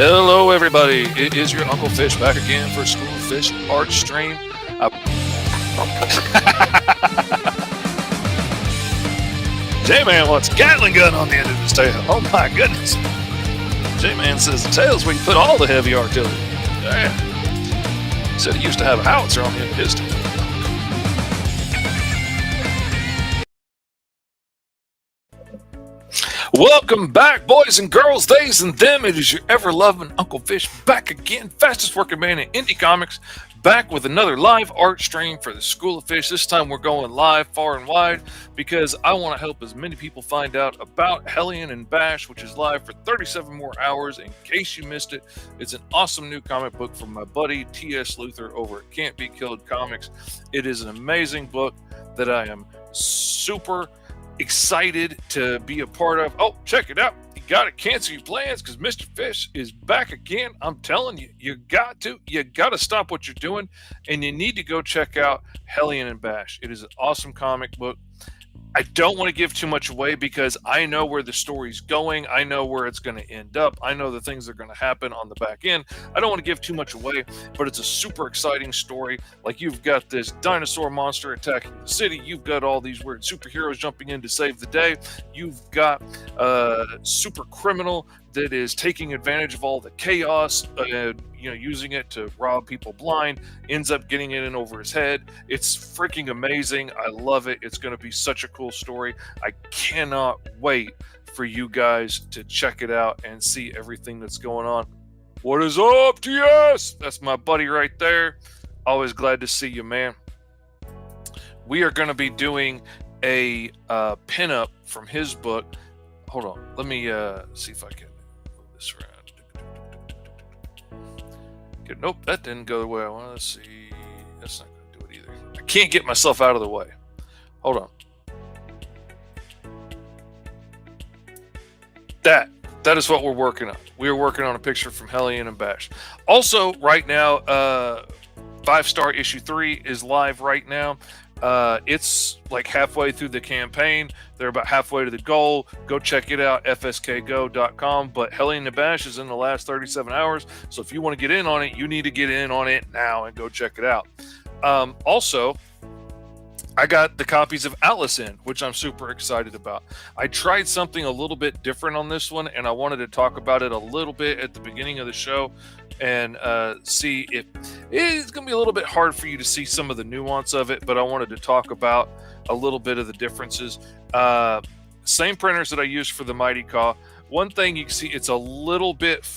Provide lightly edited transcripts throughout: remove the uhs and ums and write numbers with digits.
Hello, everybody. It is your Uncle Fish back again for School of Fish Art Stream. J-Man wants a Gatling gun on the end of his tail. Oh my goodness. J-Man says the tail's where you put all the heavy artillery. Said he used to have a howitzer on the end of his tail. Welcome back, boys and girls, theys and them. It is your ever-loving Uncle Fish back again, fastest working man in indie comics, back with another live art stream for the School of Fish. This time we're going live far and wide because I want to help as many people find out about Hellion and Bash, which is live for 37 more hours. In case you missed it, it's an awesome new comic book from my buddy T.S. Luther over at Can't Be Killed Comics. It is an amazing book that I am super excited to be a part of. Oh, check it out. You got to cancel your plans because Mr. Fish is back again. I'm telling you, you got to stop what you're doing and you need to go check out Hellion and Bash. It is an awesome comic book. I don't want to give too much away because I know where the story's going. I know where it's going to end up. I know the things that are going to happen on the back end. I don't want to give too much away, but it's a super exciting story. Like, you've got this dinosaur monster attacking the city. You've got all these weird superheroes jumping in to save the day. You've got a super criminal that is taking advantage of all the chaos, using it to rob people blind, ends up getting it in over his head. It's freaking amazing. I love it. It's going to be such a cool story. I cannot wait for you guys to check it out and see everything that's going on. What is up, TS? That's my buddy right there. Always glad to see you, man. We are going to be doing a pinup from his book. Hold on. Let me see if I can move this around. Nope, that didn't go the way I want to see. That's not going to do it either. I can't get myself out of the way. Hold on. That is what we're working on. We are working on a picture from Hellion and Bash. Also, right now, 5-star issue 3 is live right now. It's like halfway through the campaign. They're about halfway to the goal. Go check it out, fskgo.com. But Hellion and Bash is in the last 37 hours. So if you want to get in on it, you need to get in on it now and go check it out. Also, I got the copies of Atlas in, which I'm super excited about. I tried something a little bit different on this one, and I wanted to talk about it a little bit at the beginning of the show and see if it's going to be a little bit hard for you to see some of the nuance of it, but I wanted to talk about a little bit of the differences. Same printers that I used for the Mighty Caw. One thing you can see, it's a little bit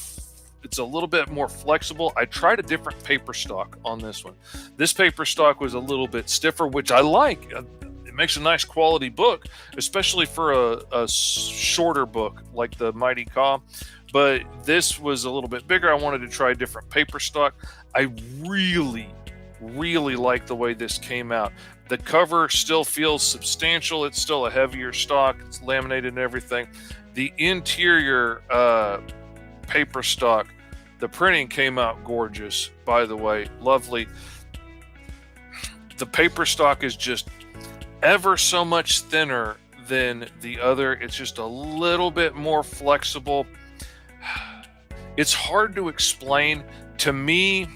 more flexible. I tried a different paper stock on this one. This paper stock was a little bit stiffer, which I like. It makes a nice quality book, especially for a shorter book like the Mighty Caw. But this was a little bit bigger. I wanted to try a different paper stock. I really like the way this came out. The cover still feels substantial. It's still a heavier stock. It's laminated and everything. The interior paper stock, the printing came out gorgeous, by the way. Lovely. The paper stock is just ever so much thinner than the other. It's just a little bit more flexible. It's hard to explain. To me,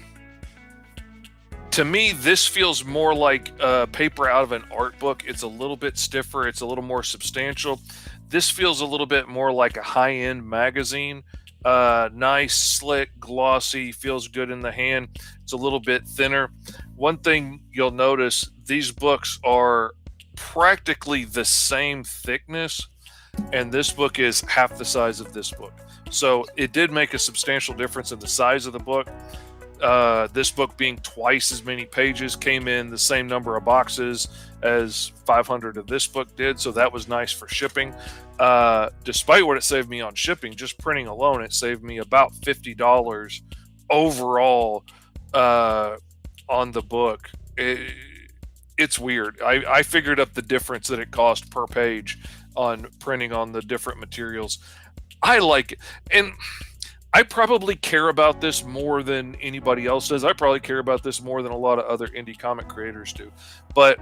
this feels more like paper out of an art book. It's a little bit stiffer. It's a little more substantial. This feels a little bit more like a high-end magazine. Nice, slick, glossy, feels good in the hand. It's a little bit thinner. One thing you'll notice, these books are practically the same thickness, and this book is half the size of this book. So it did make a substantial difference in the size of the book. This book being twice as many pages came in the same number of boxes as 500 of this book did, so that was nice for shipping. Despite what it saved me on shipping, just printing alone, it saved me about $50 overall on the book. It's weird. I figured up the difference that it cost per page on printing on the different materials. I like it, and I probably care about this more than anybody else does. I probably care about this more than a lot of other indie comic creators do. But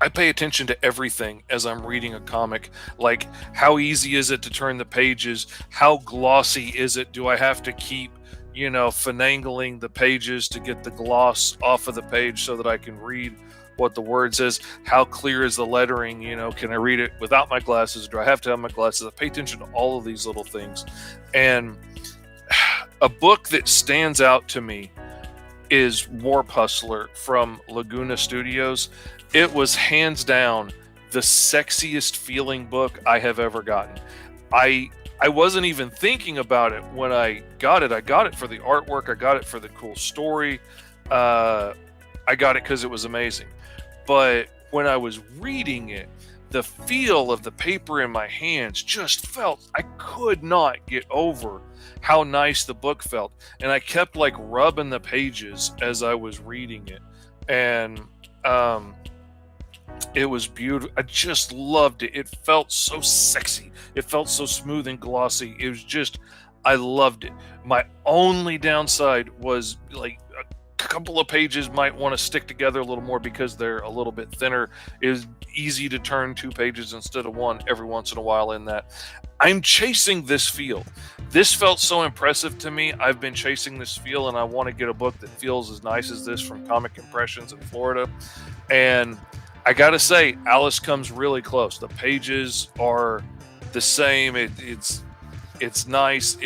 I pay attention to everything as I'm reading a comic. Like, how easy is it to turn the pages? How glossy is it? Do I have to keep, finagling the pages to get the gloss off of the page so that I can read what the word says? How clear is the lettering? Can I read it without my glasses? Do I have to have my glasses? I pay attention to all of these little things. And a book that stands out to me is Warp Hustler from Laguna Studios. It was hands down the sexiest feeling book I have ever gotten. I wasn't even thinking about it when I got it. I got it for the artwork. I got it for the cool story. I got it because it was amazing. But when I was reading it, the feel of the paper in my hands just felt, I could not get over how nice the book felt. And I kept like rubbing the pages as I was reading it. And it was beautiful. I just loved it. It felt so sexy. It felt so smooth and glossy. It was just, I loved it. My only downside was like a couple of pages might want to stick together a little more because they're a little bit thinner. It was easy to turn 2 pages instead of 1 every once in a while in that. I'm chasing this feel. This felt so impressive to me. I've been chasing this feel, and I want to get a book that feels as nice as this from Comic Impressions in Florida. And I gotta say, Alice comes really close. The pages are the same. It's nice.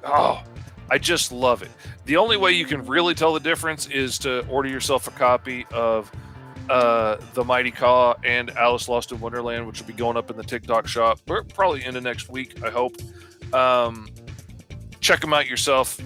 I just love it. The only way you can really tell the difference is to order yourself a copy of The Mighty Ka and Alice Lost in Wonderland, which will be going up in the TikTok shop probably into next week, I hope. Check them out yourself.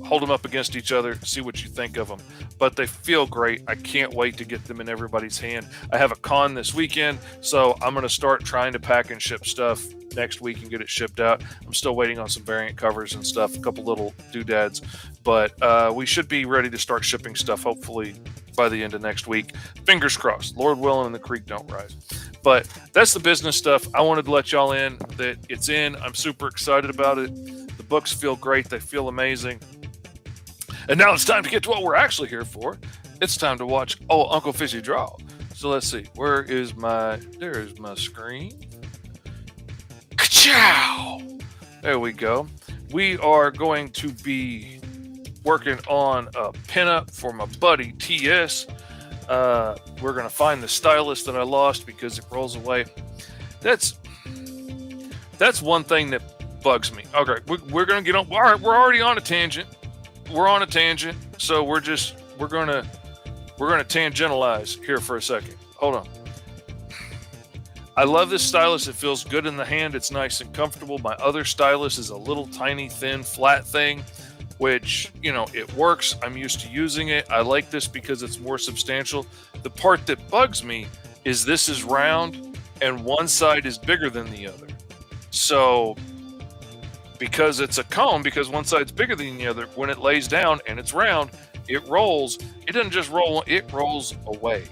Hold them up against each other, see what you think of them. But they feel great. I can't wait to get them in everybody's hand. I have a con this weekend, so I'm going to start trying to pack and ship stuff next week and get it shipped out. I'm still waiting on some variant covers and stuff, a couple little doodads. But we should be ready to start shipping stuff, hopefully, by the end of next week. Fingers crossed. Lord willing and the creek don't rise. But that's the business stuff. I wanted to let y'all in that it's in. I'm super excited about it. The books feel great. They feel amazing. And now it's time to get to what we're actually here for. It's time to watch Uncle Fishy draw. So let's see. There's my screen. Ka-chow! There we go. We are going to be working on a pinup for my buddy TS. We're going to find the stylus that I lost because it rolls away. That's one thing that bugs me. Okay, we're going to get on. All right, we're already on a tangent. So we're gonna tangentialize here for a second. Hold on. I love this stylus. It feels good in the hand. It's nice and comfortable. My other stylus is a little tiny, thin, flat thing, which, it works. I'm used to using it. I like this because it's more substantial. The part that bugs me is this is round and one side is bigger than the other. So because it's a cone, because one side's bigger than the other, when it lays down and it's round, it rolls. It doesn't just roll, it rolls away.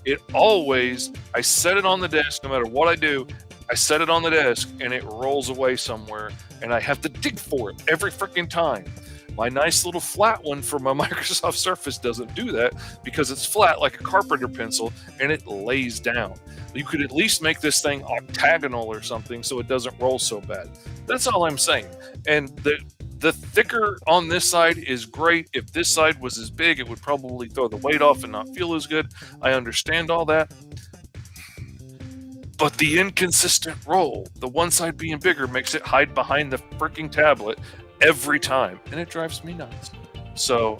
I set it on the desk, no matter what I do, I set it on the desk and it rolls away somewhere and I have to dig for it every freaking time. My nice little flat one for my Microsoft Surface doesn't do that because it's flat like a carpenter pencil and it lays down. You could at least make this thing octagonal or something so it doesn't roll so bad. That's all I'm saying. And the thicker on this side is great. If this side was as big, it would probably throw the weight off and not feel as good. I understand all that. But the inconsistent roll, the one side being bigger, makes it hide behind the freaking tablet every time, and it drives me nuts. So,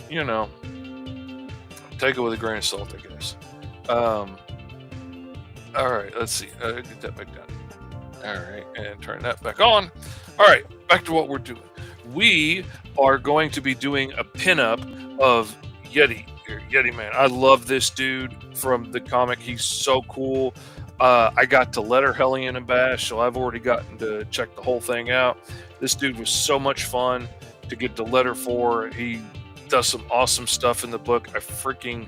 take it with a grain of salt, I guess. All right, let's see. Get that back down. All right, and turn that back on. All right, back to what we're doing. We are going to be doing a pinup of Yeti Man. I love this dude from the comic. He's so cool. I got to letter Hellion and Bash, so I've already gotten to check the whole thing out. This dude was so much fun to get the letter for. He does some awesome stuff in the book. I freaking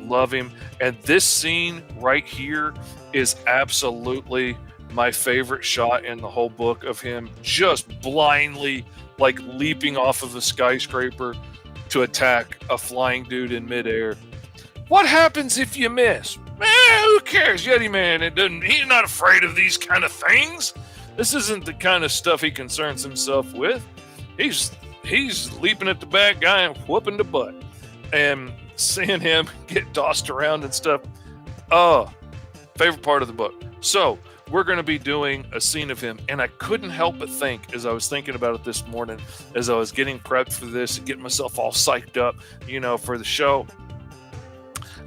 love him. And this scene right here is absolutely my favorite shot in the whole book of him just blindly like leaping off of a skyscraper to attack a flying dude in midair. What happens if you miss? Who cares? Yeti Man, he's not afraid of these kind of things. This isn't the kind of stuff he concerns himself with. He's leaping at the bad guy and whooping the butt. And seeing him get tossed around and stuff. Oh, favorite part of the book. So we're going to be doing a scene of him, and I couldn't help but think, as I was thinking about it this morning, as I was getting prepped for this and getting myself all psyched up, for the show,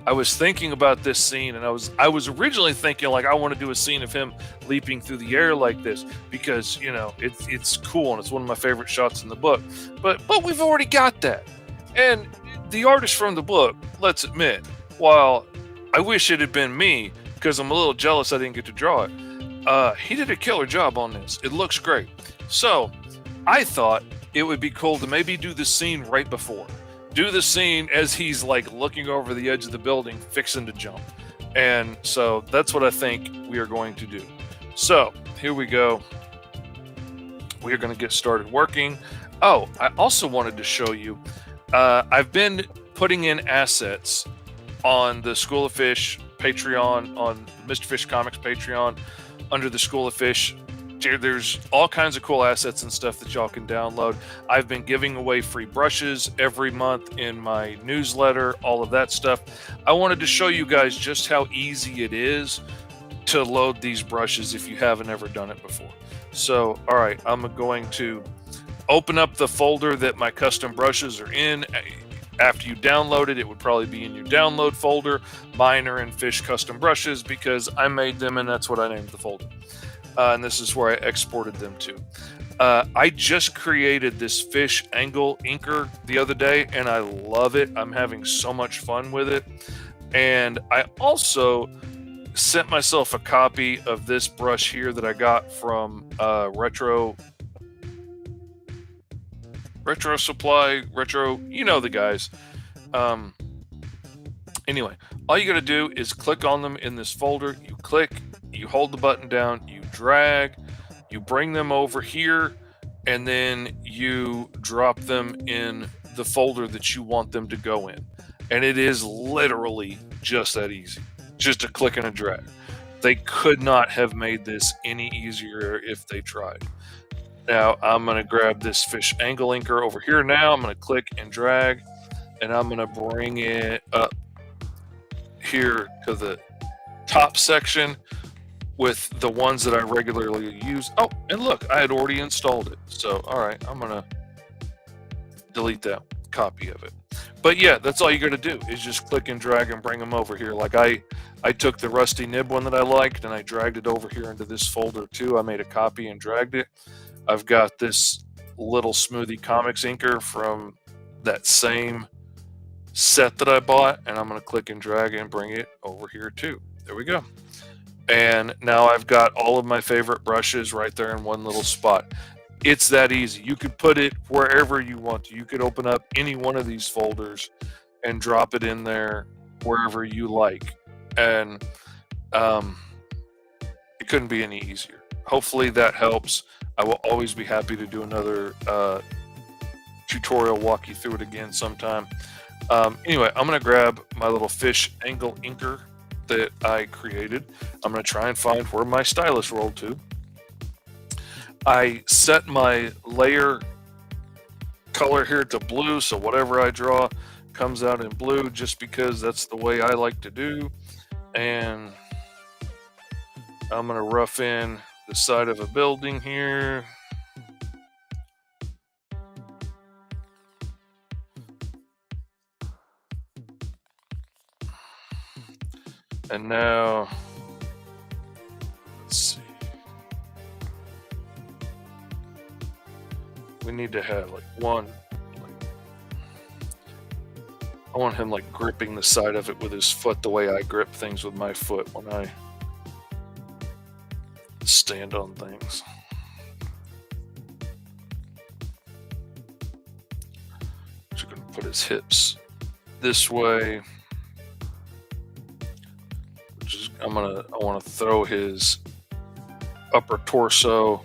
I was thinking about this scene, and I was originally thinking, like, I want to do a scene of him leaping through the air like this because it's cool and it's one of my favorite shots in the book. But we've already got that, and the artist from the book, let's admit, while I wish it had been me because I'm a little jealous I didn't get to draw it, he did a killer job on this. It looks great. So I thought it would be cool to maybe do the scene right before. Do the scene as he's like looking over the edge of the building, fixing to jump. And so that's what I think we are going to do. So here we go. We are going to get started working. Oh, I also wanted to show you, I've been putting in assets on the School of Fish Patreon, on Mr. Fish Comics Patreon, under the School of Fish. There's all kinds of cool assets and stuff that y'all can download. I've been giving away free brushes every month in my newsletter, all of that stuff. I wanted to show you guys just how easy it is to load these brushes if you haven't ever done it before. So, all right, I'm going to open up the folder that my custom brushes are in. After you download it, it would probably be in your download folder. Mine are in Fish Custom Brushes because I made them and that's what I named the folder. And this is where I exported them to. I just created this fish angle inker the other day, and I love it. I'm having so much fun with it. And I also sent myself a copy of this brush here that I got from Retro Supply, the guys. Anyway, all you got to do is click on them in this folder. You click, you hold the button down, you drag, you bring them over here, and then you drop them in the folder that you want them to go in. And it is literally just that easy. Just a click and a drag. They could not have made this any easier if they tried. Now I'm going to grab this fish angle inker over here now. I'm going to click and drag, and I'm going to bring it up here to the top section with the ones that I regularly use. Oh, and look, I had already installed it. So, all right, I'm going to delete that copy of it. But yeah, that's all you got to do is just click and drag and bring them over here. Like I took the Rusty Nib one that I liked and I dragged it over here into this folder too. I made a copy and dragged it. I've got this little Smoothie Comics inker from that same set that I bought, and I'm going to click and drag and bring it over here too. There we go. And now I've got all of my favorite brushes right there in one little spot. It's that easy. You could put it wherever you want to. You could open up any one of these folders and drop it in there wherever you like. And it couldn't be any easier. Hopefully that helps. I will always be happy to do another tutorial, walk you through it again sometime. Anyway, I'm going to grab my little fish angle inker that I created. I'm going to try and find where my stylus rolled to. I set my layer color here to blue, so whatever I draw comes out in blue just because that's the way I like to do. And I'm going to rough in the side of a building here. And now, let's see. We need to have like one. I want him like gripping the side of it with his foot the way I grip things with my foot when I stand on things. So I'm gonna put his hips this way. I want to throw his upper torso.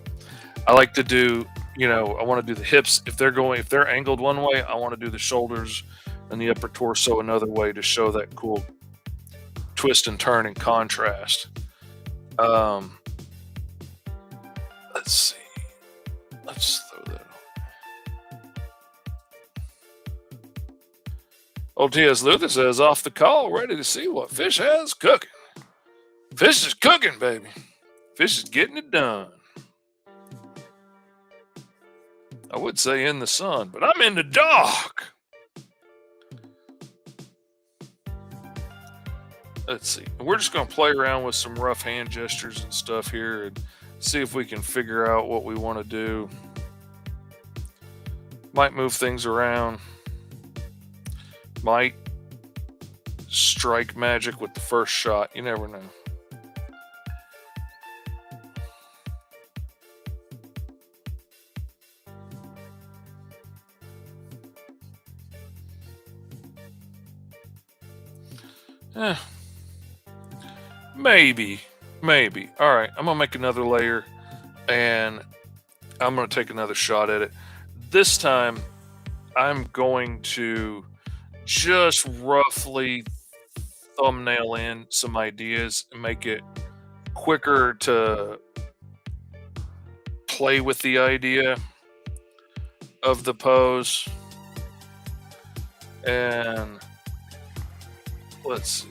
I like to do, I want to do the hips. If they're angled one way, I want to do the shoulders and the upper torso another way to show that cool twist and turn and contrast. Um, let's see. Let's throw that on. Old T.S. Luther says, off the call, ready to see what Fish has cooking. Fish is cooking, baby. Fish is getting it done. I would say in the sun, but I'm in the dark. Let's see. We're just going to play around with some rough hand gestures and stuff here and see if we can figure out what we want to do. Might move things around. Might strike magic with the first shot. You never know. Maybe. All right, I'm going to make another layer, and I'm going to take another shot at it. This time, I'm going to just roughly thumbnail in some ideas and make it quicker to play with the idea of the pose. And let's see.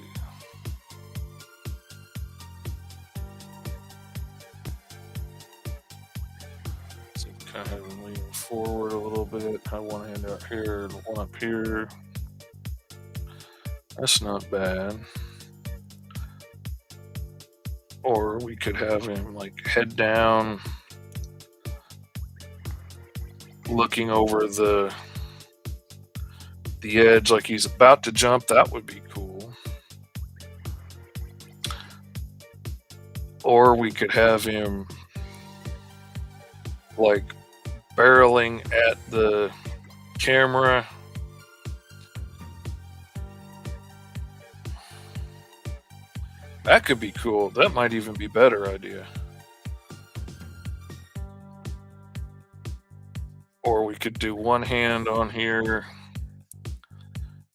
So kind of lean forward a little bit. Kind of one hand out here and one up here. That's not bad. Or we could have him like head down, looking over the edge like he's about to jump. That would be cool. Or we could have him like barreling at the camera. That could be cool. That might even be a better idea. Or we could do one hand on here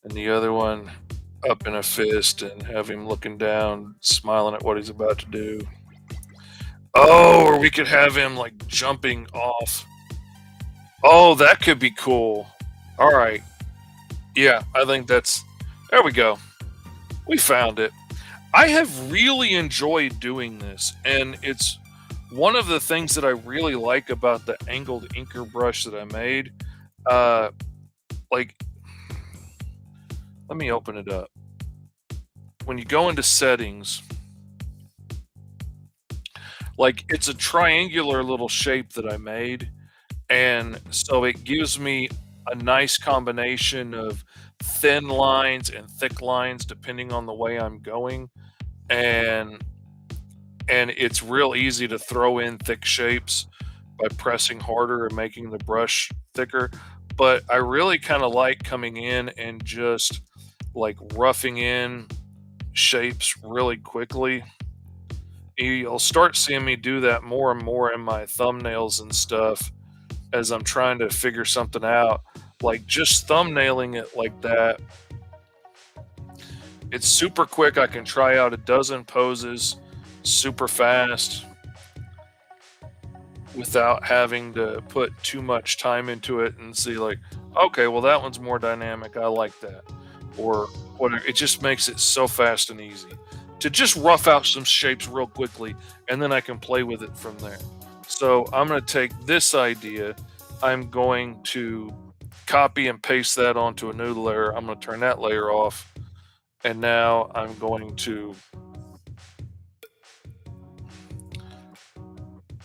and the other one up in a fist and have him looking down, smiling at what he's about to do. Oh, or we could have him like jumping off. Oh, that could be cool. All right. Yeah, I think that's... There we go. We found it. I have really enjoyed doing this, and it's one of the things that I really like about the angled inker brush that I made. Like, let me open it up. When you go into settings, like it's a triangular little shape that I made, and so it gives me a nice combination of thin lines and thick lines depending on the way I'm going, and it's real easy to throw in thick shapes by pressing harder and making the brush thicker. But I really kind of like coming in and just like roughing in shapes really quickly. You'll start seeing me do that more and more in my thumbnails and stuff as I'm trying to figure something out. Like just thumbnailing it like that, it's super quick. I can try out a dozen poses super fast without having to put too much time into it and see like, okay, well that one's more dynamic, I like that, or whatever. It just makes it so fast and easy to just rough out some shapes real quickly, and then I can play with it from there. So I'm going to take this idea, I'm going to copy and paste that onto a new layer. I'm going to turn that layer off, and now I'm going to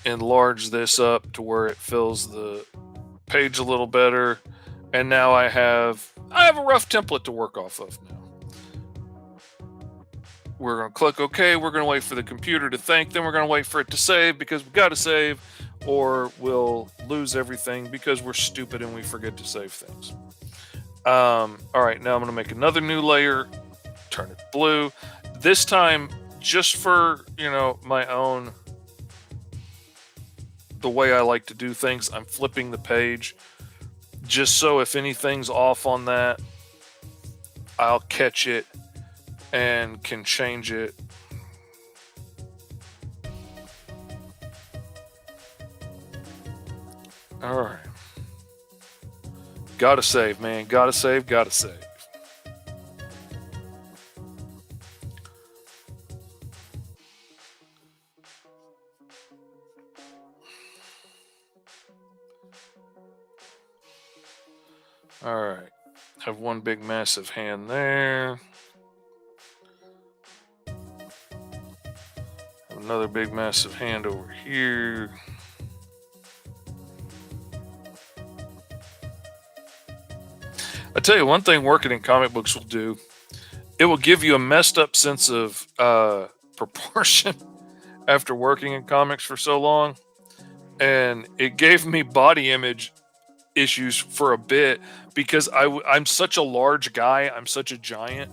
enlarge this up to where it fills the page a little better, and now I have a rough template to work off of now. We're going to click OK. We're going to wait for the computer to think. Then we're going to wait for it to save, because we got to save, or we'll lose everything because we're stupid and we forget to save things. All right, now I'm going to make another new layer, turn it blue. This time, just for, my own, the way I like to do things, I'm flipping the page just so if anything's off on that, I'll catch it and can change it. All right. Gotta save, man. Gotta save, gotta save. All right. Have one big massive hand there. Have another big massive hand over here. I tell you, one thing working in comic books will do, it will give you a messed up sense of proportion after working in comics for so long. And it gave me body image issues for a bit because I'm such a large guy. I'm such a giant,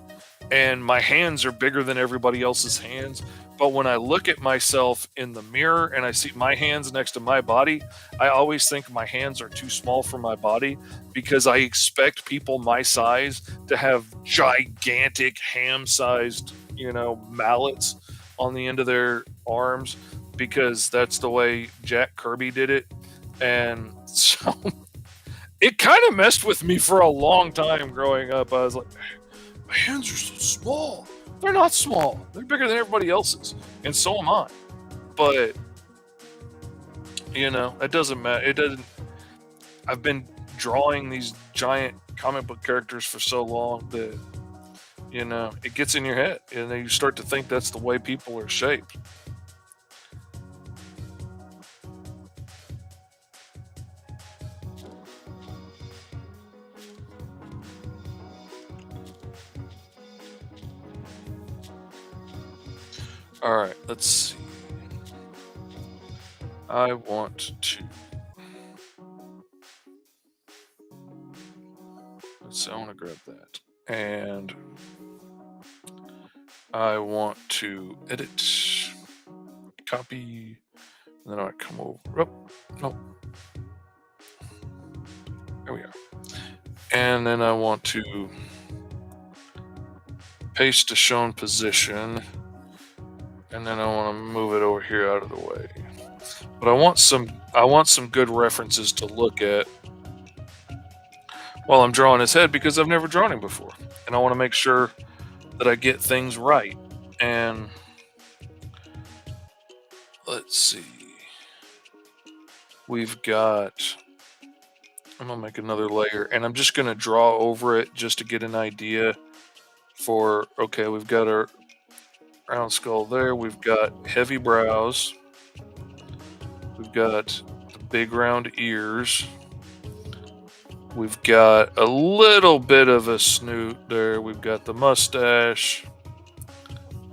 and my hands are bigger than everybody else's hands. But when I look at myself in the mirror and I see my hands next to my body, I always think my hands are too small for my body because I expect people my size to have gigantic ham-sized, mallets on the end of their arms because that's the way Jack Kirby did it. And so it kind of messed with me for a long time growing up. I was like, my hands are so small. They're not small. They're bigger than everybody else's. And so am I. But, it doesn't matter. It doesn't. I've been drawing these giant comic book characters for so long that, it gets in your head. And then you start to think that's the way people are shaped. All right, let's see. I want to. Let's see, I want to grab that. And I want to edit, copy, and then I come over. Oh, no. There we are. And then I want to paste to shown position. And then I want to move it over here out of the way. But I want some good references to look at while I'm drawing his head because I've never drawn him before. And I want to make sure that I get things right. And let's see. We've got, I'm going to make another layer and I'm just going to draw over it just to get an idea for, okay, we've got our round skull there. We've got heavy brows. We've got the big round ears. We've got a little bit of a snoot there. We've got the mustache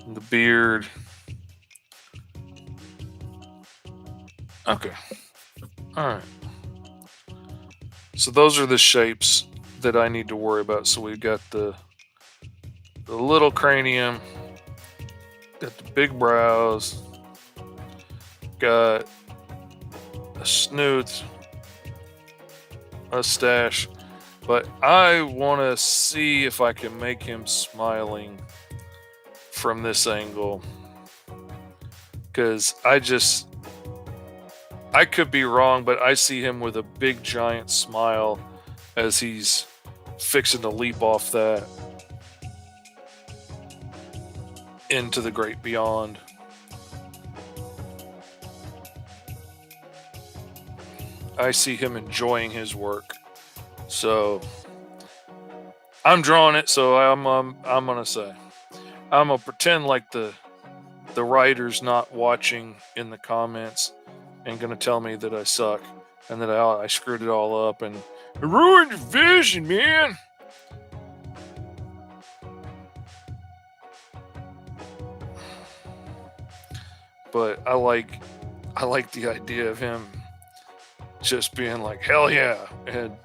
and the beard. Okay. All right. So those are the shapes that I need to worry about. So we've got the little cranium, got the big brows, got a snoot, mustache, but I want to see if I can make him smiling from this angle, because I could be wrong, but I see him with a big giant smile as he's fixing to leap off that into the great beyond. I see him enjoying his work. So I'm drawing it, so I'm gonna say, I'm gonna pretend like the writer's not watching in the comments and gonna tell me that I suck and that I screwed it all up and ruined your vision, man. But I like the idea of him just being like, hell yeah, and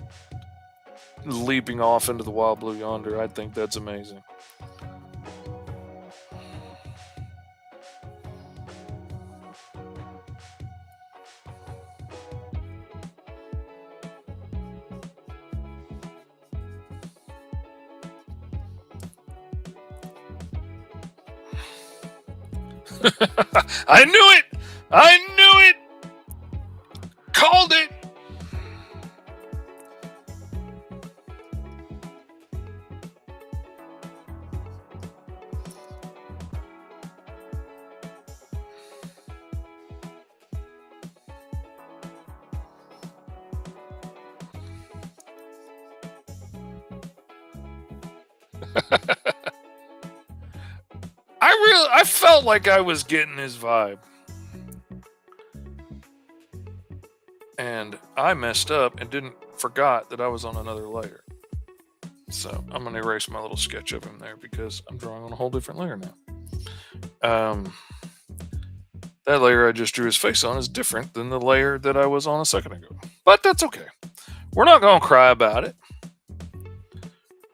leaping off into the wild blue yonder. I think that's amazing. I knew it! I knew it! Called it! I felt like I was getting his vibe. And I messed up and forgot that I was on another layer. So I'm going to erase my little sketch of him there because I'm drawing on a whole different layer now. That layer I just drew his face on is different than the layer that I was on a second ago. But that's okay. We're not going to cry about it.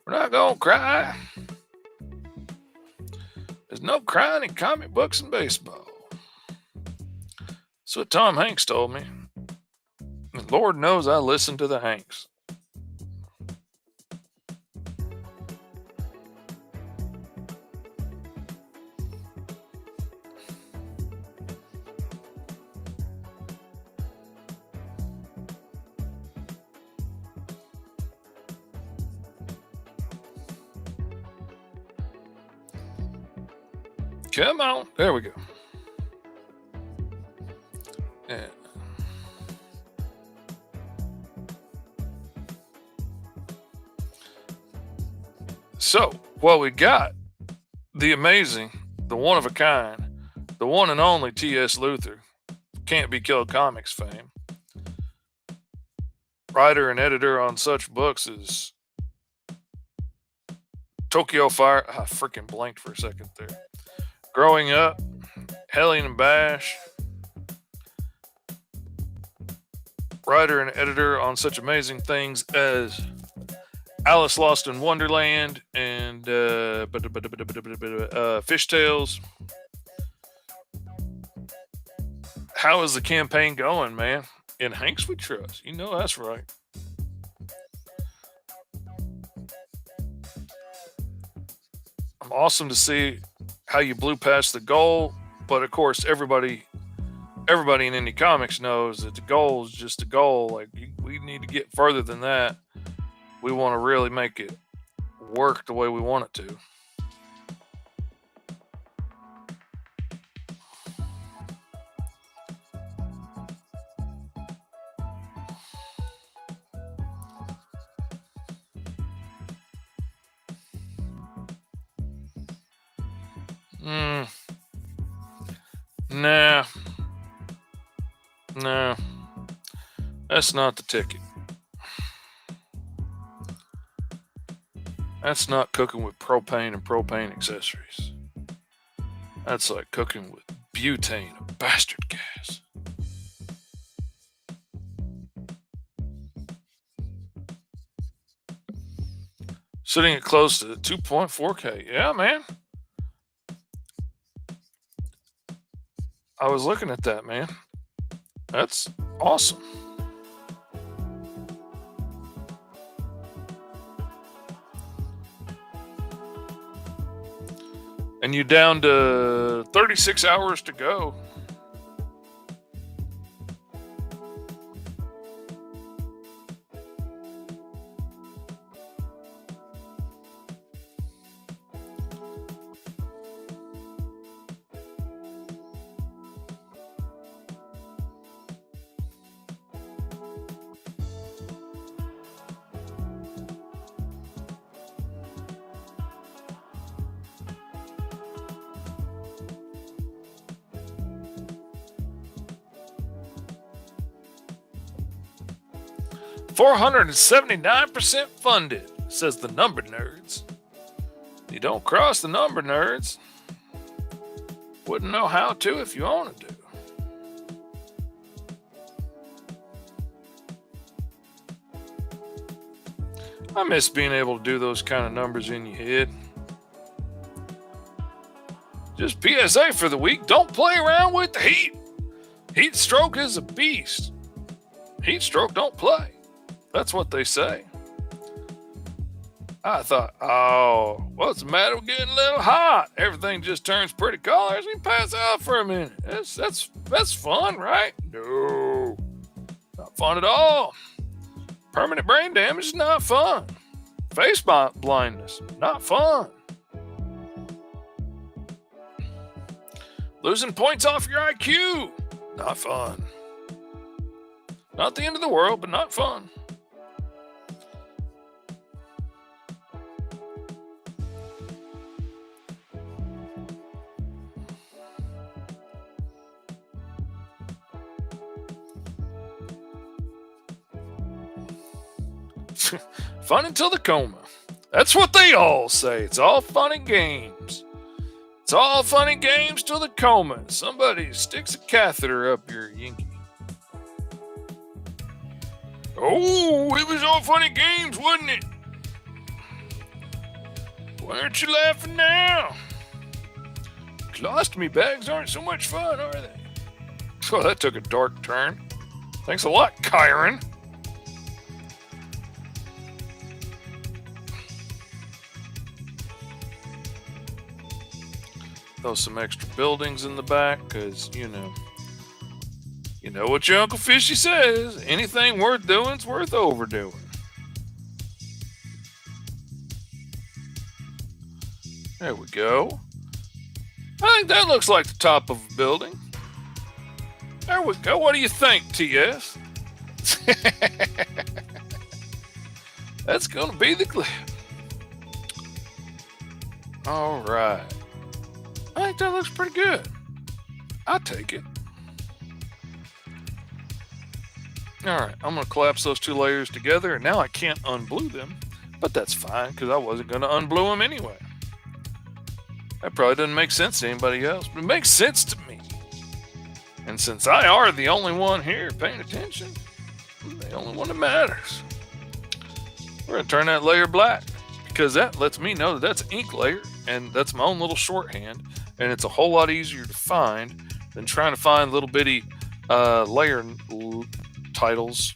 We're not going to cry. There's no crying in comic books and baseball. That's what Tom Hanks told me. And Lord knows I listen to the Hanks. Come on. There we go. Yeah. So, what we got, the amazing, the one of a kind, the one and only T.S. Luther, Can't Be Killed Comics fame, writer and editor on such books as Tokyo Fire. I freaking blanked for a second there. Growing Up, Hellion and Bash, writer and editor on such amazing things as Alice Lost in Wonderland and Fish Tales. How is the campaign going, man? In Hanks we trust. You know that's right. I'm awesome to see how you blew past the goal, but of course everybody in indie comics knows that the goal is just a goal. Like we need to get further than that. We want to really make it work the way we want it to. Nah, that's not the ticket. That's not cooking with propane and propane accessories. That's like cooking with butane, a bastard gas. Sitting at close to 2.4K. Yeah, man. I was looking at that, man. That's awesome. And you're down to 36 hours to go. $479% funded, says the number nerds. You don't cross the number nerds. Wouldn't know how to if you wanted to. I miss being able to do those kind of numbers in your head. Just PSA for the week, don't play around with the heat. Heat stroke is a beast. Heat stroke don't play. That's what they say. I thought, oh, what's the matter? We're getting a little hot. Everything just turns pretty colors. We pass out for a minute. That's fun, right? No, not fun at all. Permanent brain damage is not fun. Face blindness, not fun. Losing points off your IQ, not fun. Not the end of the world, but not fun. Fun until the coma. That's what they all say. It's all fun and games. It's all fun and games till the coma. Somebody sticks a catheter up your yinky. Oh, it was all fun and games, wasn't it? Why aren't you laughing now? Colostomy bags aren't so much fun, are they? Oh, that took a dark turn. Thanks a lot, Kyron. Throw some extra buildings in the back, because, you know what your Uncle Fishy says. Anything worth doing's worth overdoing. There we go. I think that looks like the top of a building. There we go. What do you think, TS? That's going to be the clip. All right. I think that looks pretty good. I'll take it. All right, I'm going to collapse those two layers together, and now I can't unblue them, but that's fine because I wasn't going to unblue them anyway. That probably doesn't make sense to anybody else, but it makes sense to me. And since I are the only one here paying attention, I'm the only one that matters. We're going to turn that layer black because that lets me know that that's an ink layer, and that's my own little shorthand, and it's a whole lot easier to find than trying to find little bitty layer titles.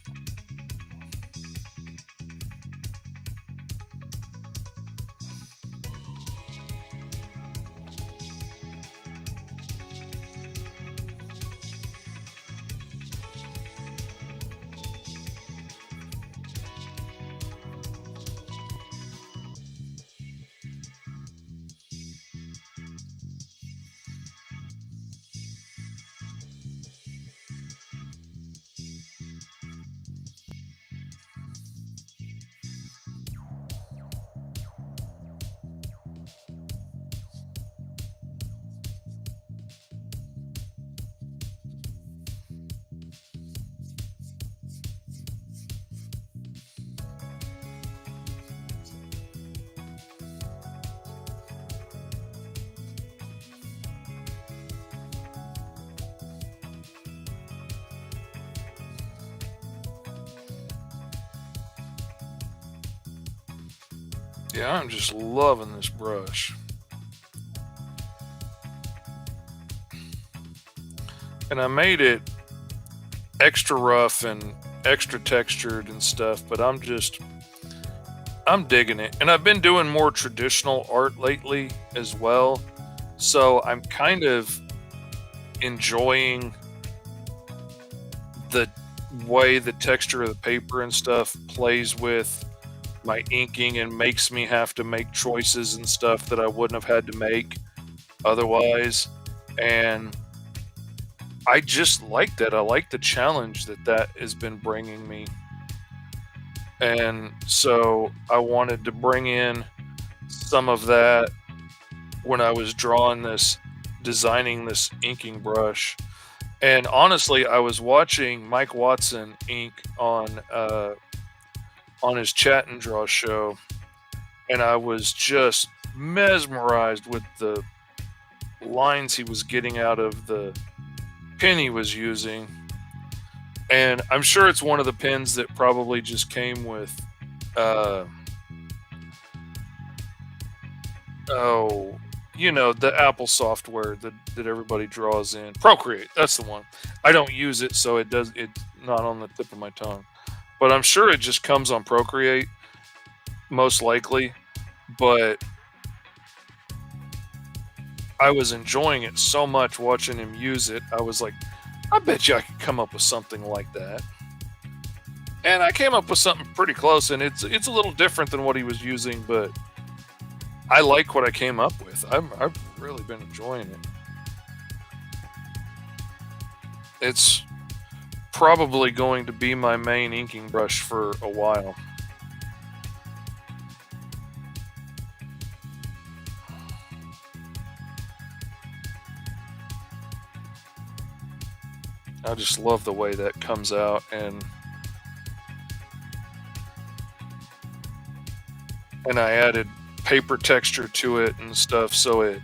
Yeah, I'm just loving this brush. And I made it extra rough and extra textured and stuff, but I'm digging it. And I've been doing more traditional art lately as well. So I'm kind of enjoying the way the texture of the paper and stuff plays with my inking and makes me have to make choices and stuff that I wouldn't have had to make otherwise. And I just like that. I like the challenge that has been bringing me. And so I wanted to bring in some of that when I was designing this inking brush. And honestly, I was watching Mike Watson ink on his Chat and Draw show, and I was just mesmerized with the lines he was getting out of the pen he was using. And I'm sure it's one of the pens that probably just came with the Apple software that everybody draws in. Procreate, that's the one. I don't use it, so it's not on the tip of my tongue. But I'm sure it just comes on Procreate, most likely. but I was enjoying it so much watching him use it. I was like, I bet you I could come up with something like that. And I came up with something pretty close, and it's a little different than what he was using, but I like what I came up with. I've really been enjoying it. It's probably going to be my main inking brush for a while. I just love the way that comes out, and I added paper texture to it and stuff, so it,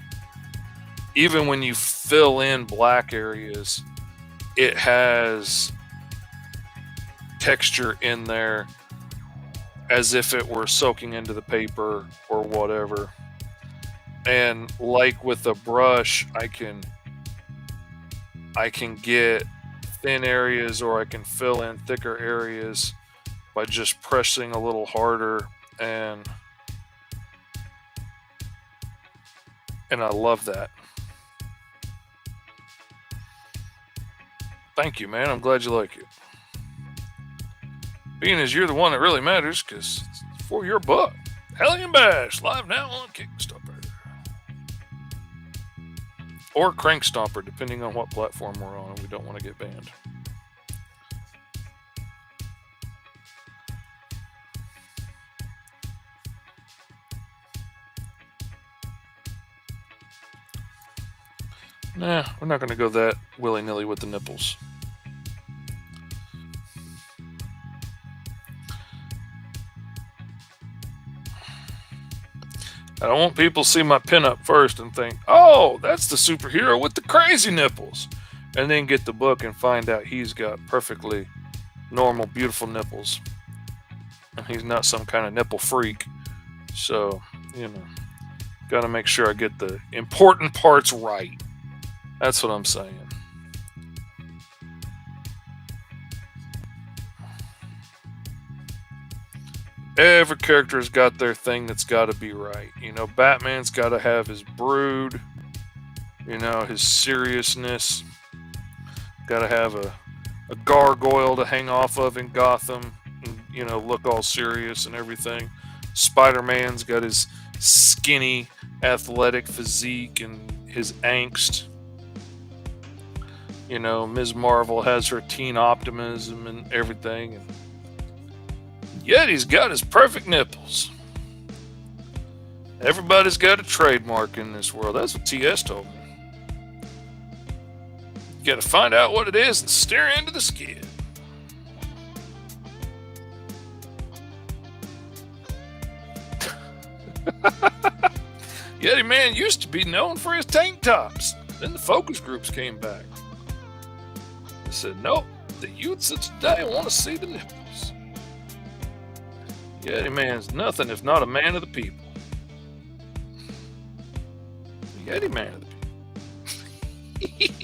even when you fill in black areas, it has texture in there as if it were soaking into the paper or whatever. And like with a brush, I can get thin areas, or I can fill in thicker areas by just pressing a little harder, and I love that. Thank you, man. I'm glad you like it. Being as you're the one that really matters, because it's for your book. Hellion Bash, live now on Kickstarter. Or Crank Stomper, depending on what platform we're on, and we don't want to get banned. Nah, we're not going to go that willy-nilly with the nipples. I don't want people to see my pinup first and think, oh, that's the superhero with the crazy nipples. And then get the book and find out he's got perfectly normal, beautiful nipples. And he's not some kind of nipple freak. So, got to make sure I get the important parts right. That's what I'm saying. Every character's got their thing that's got to be right. Batman's got to have his brood, his seriousness. Got to have a gargoyle to hang off of in Gotham, and, look all serious and everything. Spider-Man's got his skinny, athletic physique and his angst. Ms. Marvel has her teen optimism and everything, and yet he's got his perfect nipples. Everybody's got a trademark in this world. That's what TS told me. You gotta find out what it is and stare into the skid. Yeti Man used to be known for his tank tops. Then the focus groups came back. They said, nope, the youths of today want to see the nipples. Yeti Man's nothing if not a man of the people. Yeti Man of the people.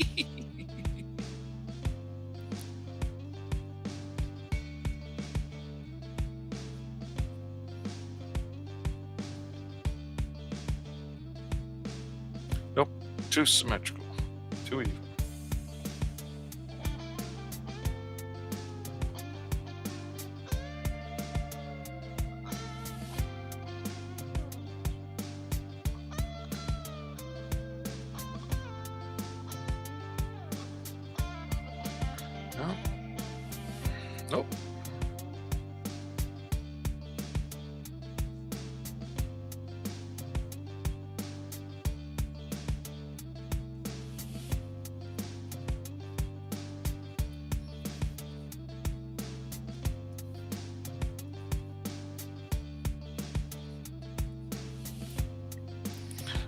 Nope, too symmetrical, too even. Nope.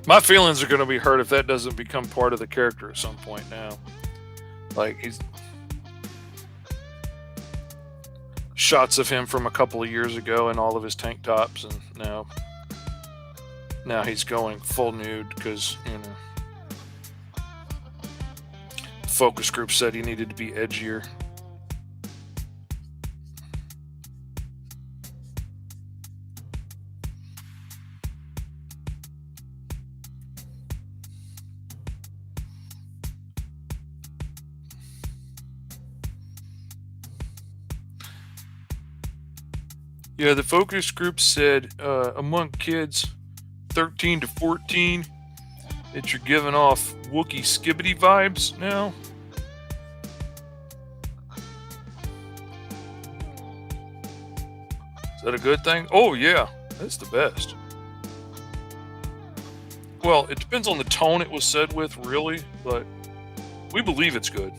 My feelings are going to be hurt if that doesn't become part of the character at some point now. Like, he's shots of him from a couple of years ago in all of his tank tops, and now he's going full nude because, the focus group said he needed to be edgier. Yeah, the focus group said among kids 13 to 14 that you're giving off Wookiee Skibbity vibes now. Is that a good thing? Oh, yeah, that's the best. Well, it depends on the tone it was said with, really, but we believe it's good.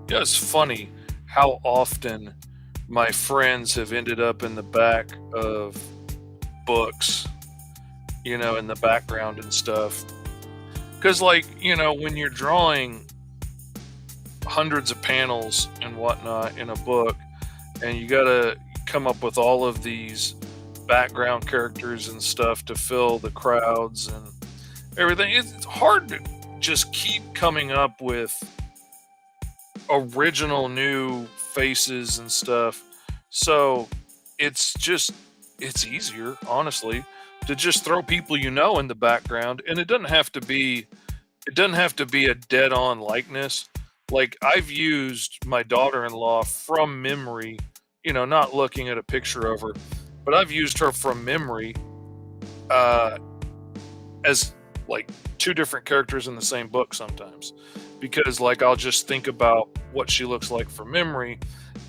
Yeah, it's funny how often my friends have ended up in the back of books, in the background and stuff. Because, like, when you're drawing hundreds of panels and whatnot in a book, and you gotta come up with all of these background characters and stuff to fill the crowds and everything, it's hard to just keep coming up with original new faces and stuff. So it's easier, honestly, to just throw people in the background, and it doesn't have to be a dead on likeness. Like, I've used my daughter-in-law from memory, not looking at a picture of her, but I've used her from memory uh as like two different characters in the same book sometimes, because, like, I'll just think about what she looks like from memory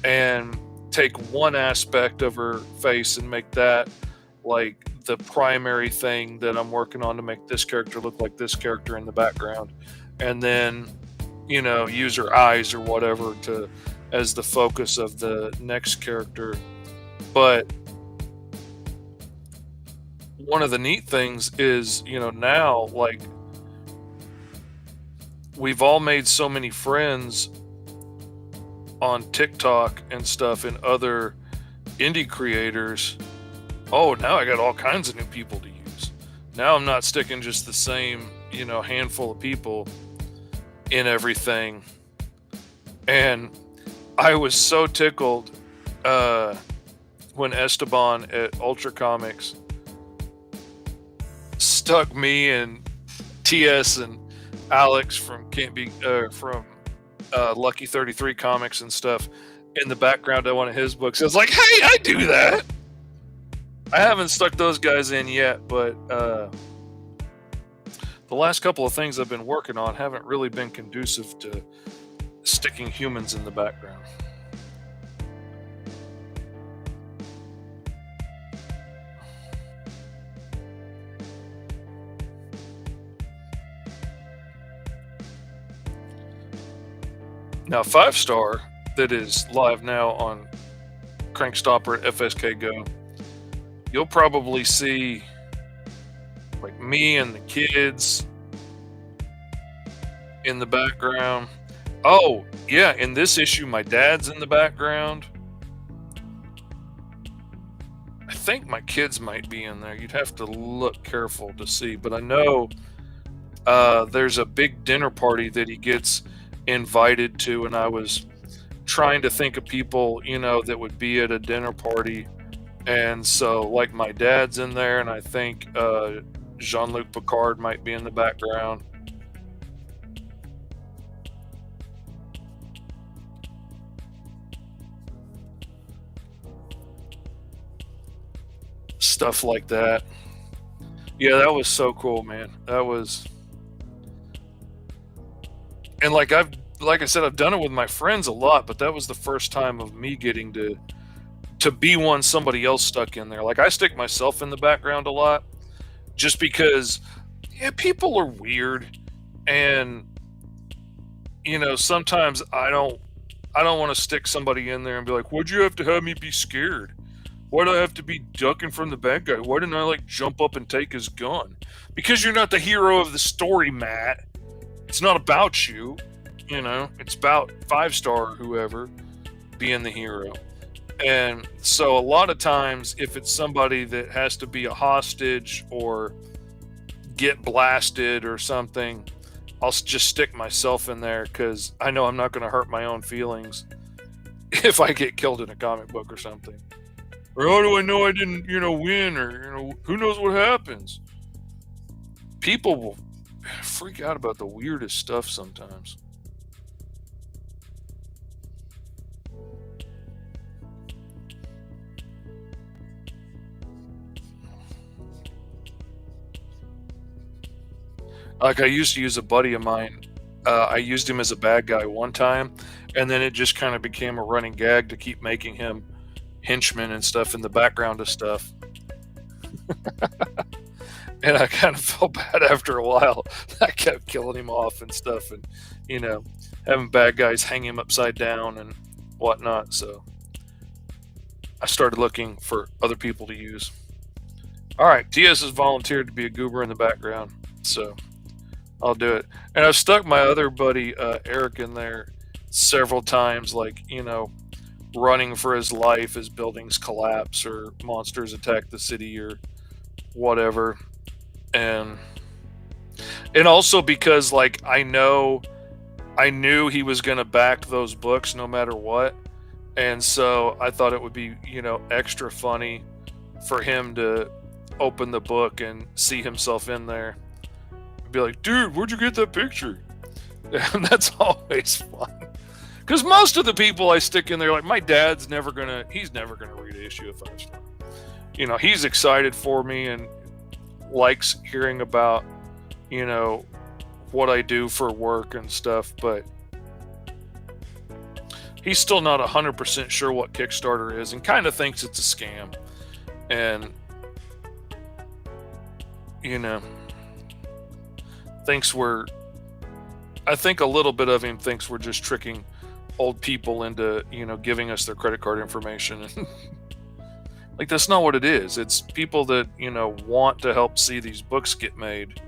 and take one aspect of her face and make that like the primary thing that I'm working on to make this character look like this character in the background, and then use her eyes or whatever to as the focus of the next character. But one of the neat things is, now, like, we've all made so many friends on TikTok and stuff and other indie creators. Oh, now I got all kinds of new people to use. Now I'm not sticking just the same, handful of people in everything. And I was so tickled when Esteban at Ultra Comics stuck me and TS and Alex from Lucky 33 Comics and stuff in the background of one of his books. I was like, hey, I do that. I haven't stuck those guys in yet, but the last couple of things I've been working on haven't really been conducive to sticking humans in the background. Now, 5 Star, that is live now on Crankstopper at FSK Go, you'll probably see like me and the kids in the background. Oh, yeah, in this issue, my dad's in the background. I think my kids might be in there. You'd have to look careful to see, but I know there's a big dinner party that he gets invited to, and I was trying to think of people, that would be at a dinner party. And so, like, my dad's in there, and I think Jean-Luc Picard might be in the background. Stuff like that. Yeah, that was so cool, man. That was, and like I said, I've done it with my friends a lot, but that was the first time of me getting to be one somebody else stuck in there. Like, I stick myself in the background a lot just because, yeah, people are weird, and sometimes I don't want to stick somebody in there and be like, why'd you have to have me be scared? Why'd I have to be ducking from the bad guy? Why didn't I, like, jump up and take his gun? Because you're not the hero of the story, Matt. It's not about you. It's about 5 Star or whoever being the hero. And so a lot of times, if it's somebody that has to be a hostage or get blasted or something, I'll just stick myself in there because I know I'm not going to hurt my own feelings if I get killed in a comic book or something. Or how do I know I didn't, win? Or, who knows what happens? People will freak out about the weirdest stuff sometimes. Like, I used to use a buddy of mine. I used him as a bad guy one time, and then it just kind of became a running gag to keep making him henchman and stuff in the background of stuff. And I kind of felt bad after a while. I kept killing him off and stuff, and having bad guys hang him upside down and whatnot. So I started looking for other people to use. All right, TS has volunteered to be a goober in the background, so I'll do it. And I've stuck my other buddy Eric in there several times, like running for his life as buildings collapse or monsters attack the city or whatever. And also because like I knew he was going to back those books no matter what, and so I thought it would be extra funny for him to open the book and see himself in there and be like, dude, where'd you get that picture? And that's always fun because most of the people I stick in there, like my dad's he's never gonna read an issue of 5-star. He's excited for me and likes hearing about what I do for work and stuff, but he's still not 100% sure what Kickstarter is and kind of thinks it's a scam. And I think a little bit of him thinks we're just tricking old people into giving us their credit card information. Like, that's not what it is. It's people that want to help see these books get made,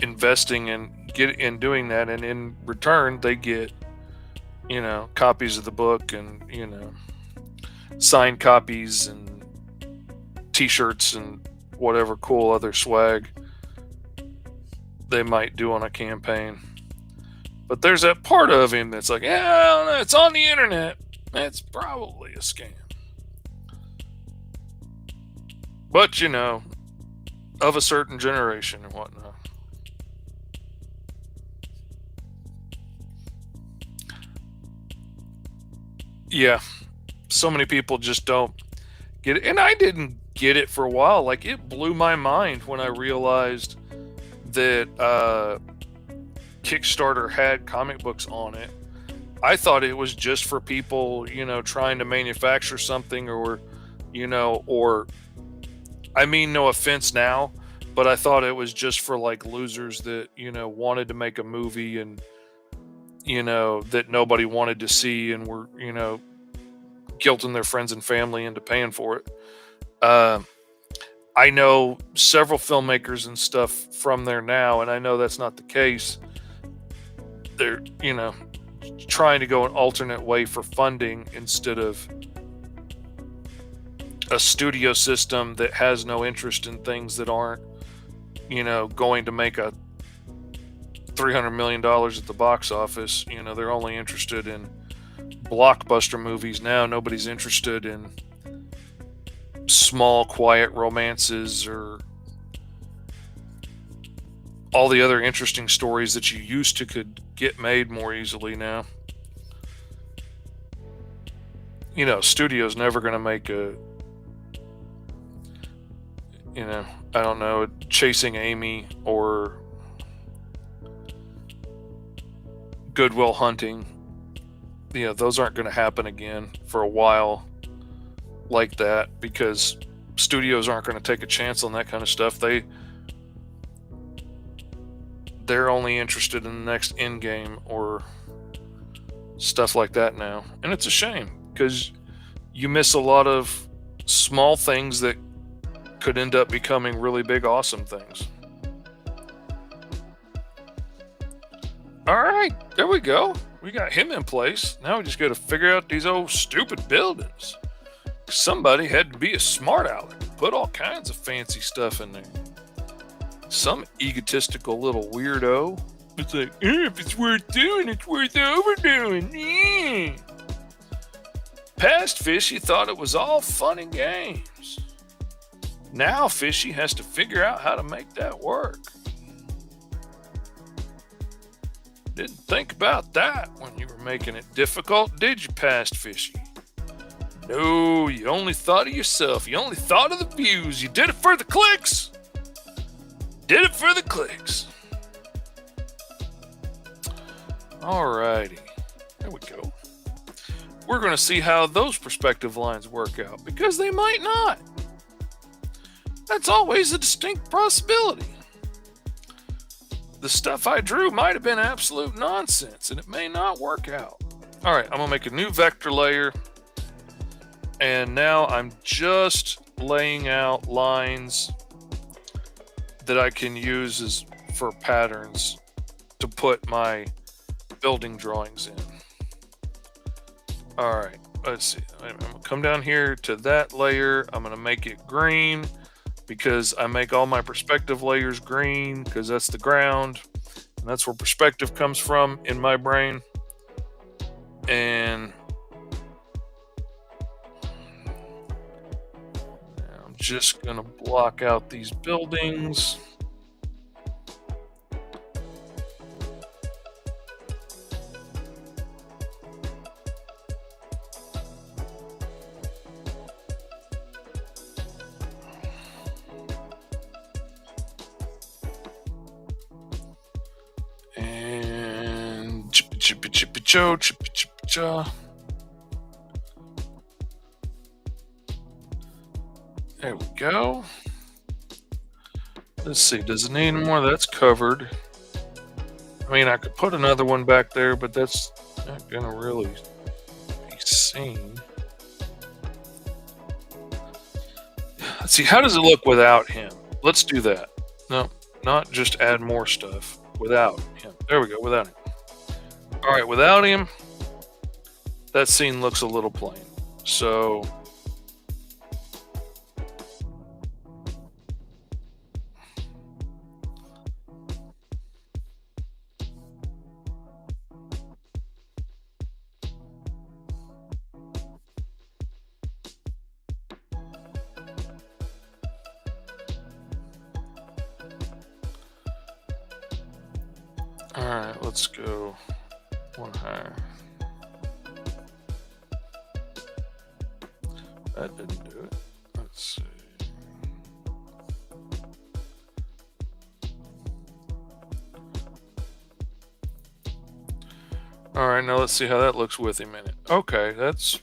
investing in doing that, and in return they get copies of the book and signed copies and t-shirts and whatever cool other swag they might do on a campaign. But there's that part of him that's like, yeah, it's on the internet, it's probably a scam. But of a certain generation and whatnot. Yeah, so many people just don't get it, and I didn't get it for a while. Like, it blew my mind when I realized that Kickstarter had comic books on it. I thought it was just for people trying to manufacture something, or I mean, no offense now, but I thought it was just for like losers that wanted to make a movie and that nobody wanted to see and were guilting their friends and family into paying for it. I know several filmmakers and stuff from there now, and I know that's not the case. They're trying to go an alternate way for funding instead of a studio system that has no interest in things that aren't going to make a $300 million at the box office. They're only interested in blockbuster movies now. Nobody's interested in small, quiet romances or all the other interesting stories that you used to could get made more easily now. Studio's never going to make a I don't know, Chasing Amy or Good Will Hunting. Those aren't going to happen again for a while like that, because studios aren't going to take a chance on that kind of stuff. They're only interested in the next Endgame or stuff like that now. And it's a shame, because you miss a lot of small things that could end up becoming really big, awesome things. All right, there we go. We got him in place. Now we just got to figure out these old stupid buildings. Somebody had to be a smart aleck. put all kinds of fancy stuff in there. Some egotistical little weirdo. It's like, if it's worth doing, it's worth overdoing. Yeah. Past Fishy thought it was all fun and games. Now Fishy has to figure out how to make that work. Didn't think about that when you were making it difficult, did you, Past Fishy? No, you only thought of yourself. You only thought of the views. You did it for the clicks. Did it for the clicks. Alrighty. There we go. We're going to see how those perspective lines work out, because they might not. That's always a distinct possibility. The stuff I drew might have been absolute nonsense, and it may not work out. Alright, I'm going to make a new vector layer. And now I'm just laying out lines that I can use as for patterns to put my building drawings in. All right, let's see. I'm gonna come down here to that layer. I'm gonna make it green because I make all my perspective layers green because that's the ground. And that's where perspective comes from in my brain. And I'm just gonna block out these buildings. And chippy chippy cho, chippy chippy cha. There we go. Let's see, does it need any more? That's covered. I mean, I could put another one back there, but that's not gonna really be seen. Let's see, how does it look without him? Let's do that. No, not just add more stuff. Without him. There we go, without him. Alright, without him, that scene looks a little plain. So alright, let's go one higher. That didn't do it. Let's see. Alright, now let's see how that looks with him in it. Okay, that's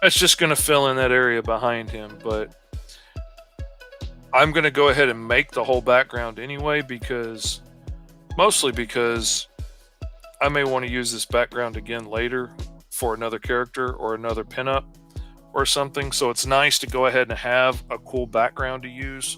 just going to fill in that area behind him, but I'm going to go ahead and make the whole background anyway, because mostly because I may want to use this background again later for another character or another pinup or something. So it's nice to go ahead and have a cool background to use.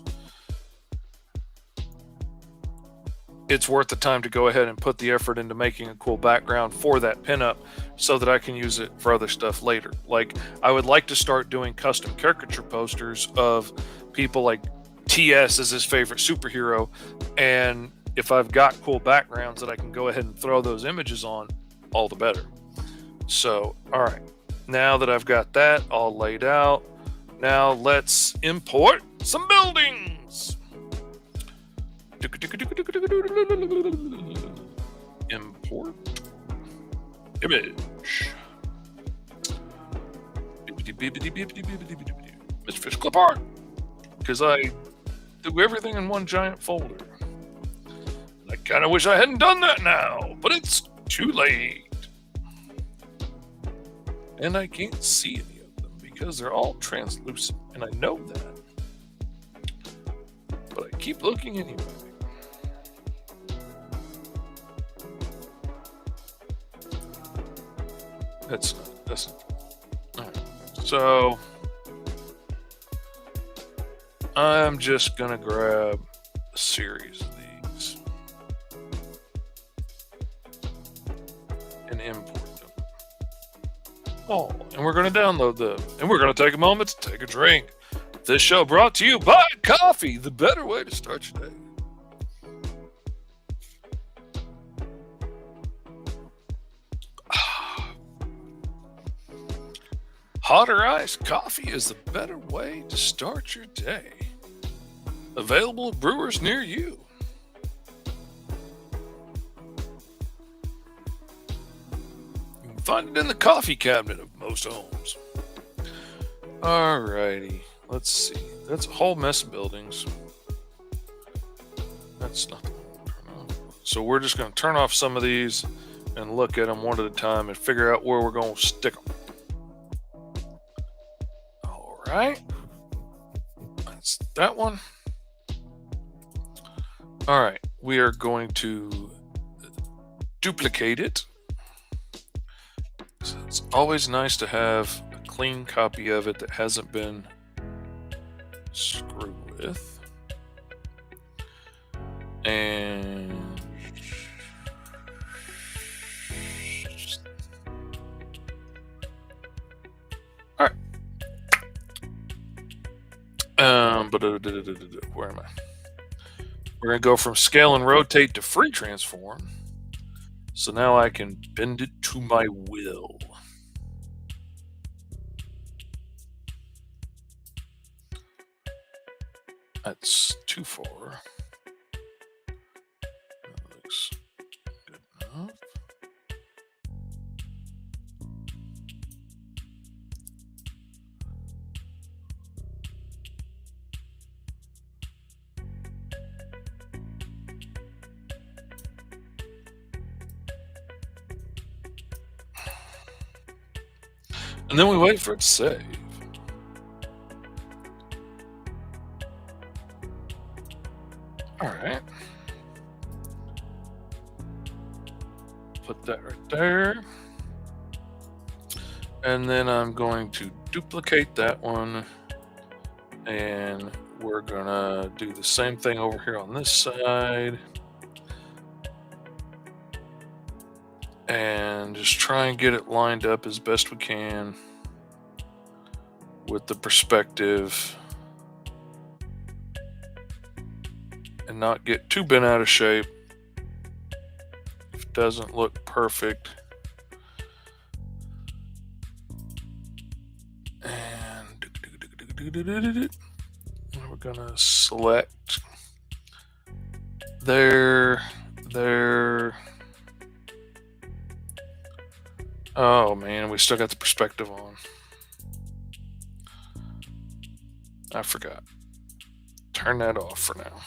It's worth the time to go ahead and put the effort into making a cool background for that pinup so that I can use it for other stuff later. Like, I would like to start doing custom caricature posters of people like TS as his favorite superhero, and if I've got cool backgrounds that I can go ahead and throw those images on, all the better. So, all right, now that I've got that all laid out, now let's import some buildings. Import image. Mr. Fish Clip Art, because I do everything in one giant folder. I kind of wish I hadn't done that now, but it's too late. And I can't see any of them because they're all translucent, and I know that. But I keep looking anyway. That's not. All right. So I'm just gonna grab a series of these and import them. Oh, and we're going to download them. And we're going to take a moment to take a drink. This show brought to you by coffee, the better way to start your day. Hot or iced coffee is the better way to start your day. Available at brewers near you. You can find it in the coffee cabinet of most homes. Alrighty, let's see. That's a whole mess of buildings. That's not the one to turn off. So we're just going to turn off some of these and look at them one at a time and figure out where we're going to stick them. Right, that's that one. All right, we are going to duplicate it. So it's always nice to have a clean copy of it that hasn't been screwed with. And all right. Where am I? We're going to go from scale and rotate to free transform. So now I can bend it to my will. That's too far. That looks good enough. And then we wait for it to save. All right. Put that right there. And then I'm going to duplicate that one. And we're going to do the same thing over here on this side. And just try and get it lined up as best we can with the perspective and not get too bent out of shape. If it doesn't look perfect. And we're gonna select there. Oh man, we still got the perspective on. I forgot. Turn that off for now.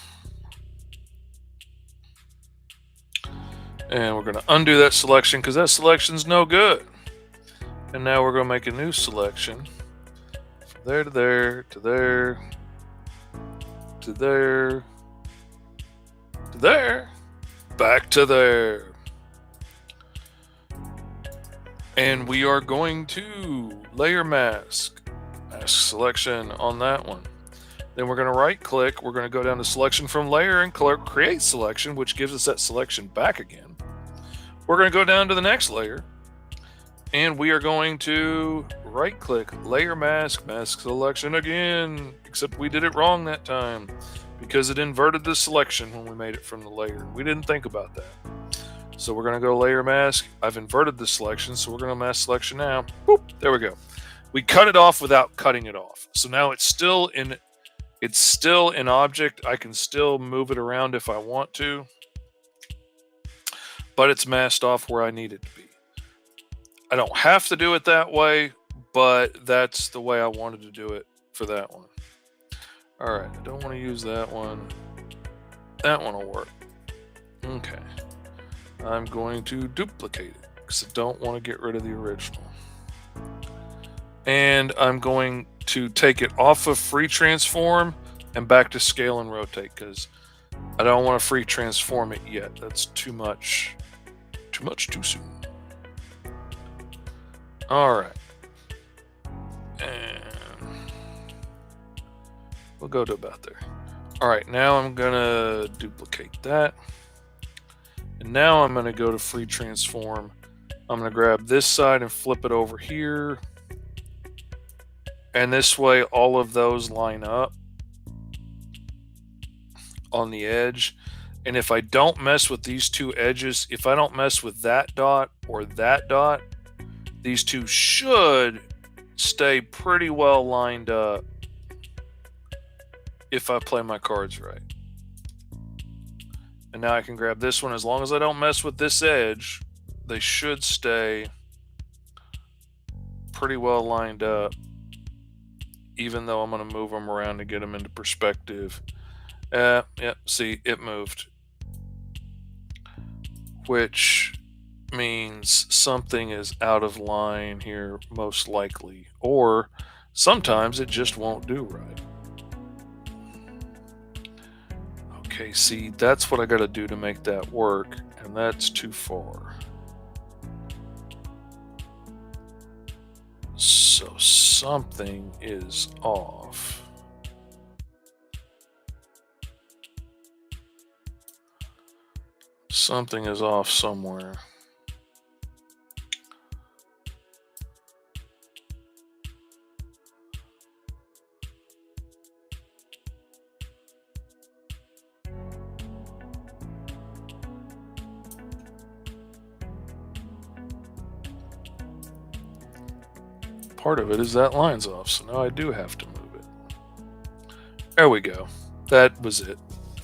And we're going to undo that selection because that selection's no good. And now we're going to make a new selection. From there to there, to there, to there, to there, back to there. And we are going to layer mask selection on that one. Then we're going to right click. We're going to go down to selection from layer and create selection, which gives us that selection back again. We're going to go down to the next layer and we are going to right click, layer mask selection again, except we did it wrong that time because it inverted the selection when we made it from the layer. We didn't think about that. So we're going to go layer mask. I've inverted the selection, so we're going to mask selection now. Boop, there we go. We cut it off without cutting it off. So now it's still in object. I can still move it around if I want to, but it's masked off where I need it to be. I don't have to do it that way, but that's the way I wanted to do it for that one. All right, I don't want to use that one. That one will work. Okay. I'm going to duplicate it because I don't want to get rid of the original. And I'm going to take it off of free transform and back to scale and rotate because I don't want to free transform it yet. That's too much too soon. All right. And we'll go to about there. All right, now I'm going to duplicate that. And now I'm going to go to free transform I'm going to grab this side and flip it over here. And this way, all of those line up on the edge. And if I don't mess with these two edges, if I don't mess with that dot or that dot, these two should stay pretty well lined up if I play my cards right. And now I can grab this one. As long as I don't mess with this edge, they should stay pretty well lined up, even though I'm going to move them around to get them into perspective. Yep, see, it moved. Which means something is out of line here, most likely. Or sometimes it just won't do right. Okay, see, that's what I got to do to make that work, and that's too far. So something is off. Something is off somewhere. Part of it is that line's off, so now I do have to move it. There we go. That was it.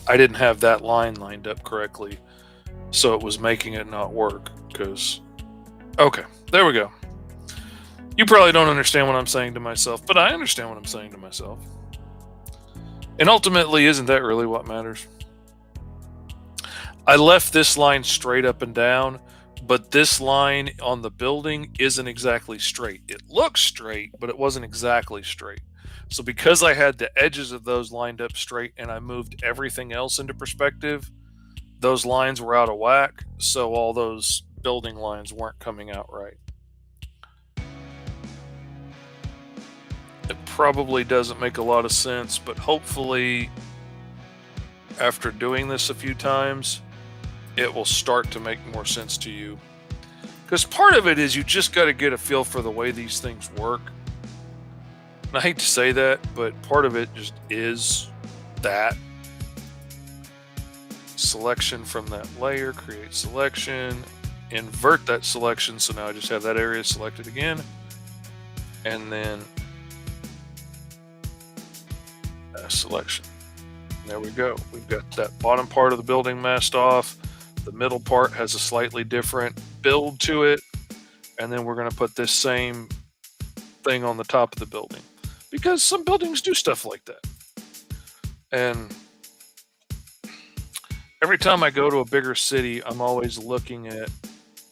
I didn't have that line lined up correctly, so it was making it not work. Okay, there we go. You probably don't understand what I'm saying to myself, but I understand what I'm saying to myself. And ultimately, isn't that really what matters? I left this line straight up and down, but this line on the building isn't exactly straight. It looks straight, but it wasn't exactly straight. So because I had the edges of those lined up straight and I moved everything else into perspective, those lines were out of whack, so all those building lines weren't coming out right. It probably doesn't make a lot of sense, but hopefully after doing this a few times, it will start to make more sense to you. Because part of it is you just got to get a feel for the way these things work. And I hate to say that, but part of it just is that. Selection from that layer, create selection, invert that selection, so now I just have that area selected again. And then selection. There we go. We've got that bottom part of the building masked off. The middle part has a slightly different build to it. And then we're going to put this same thing on the top of the building. Because some buildings do stuff like that. And every time I go to a bigger city, I'm always looking at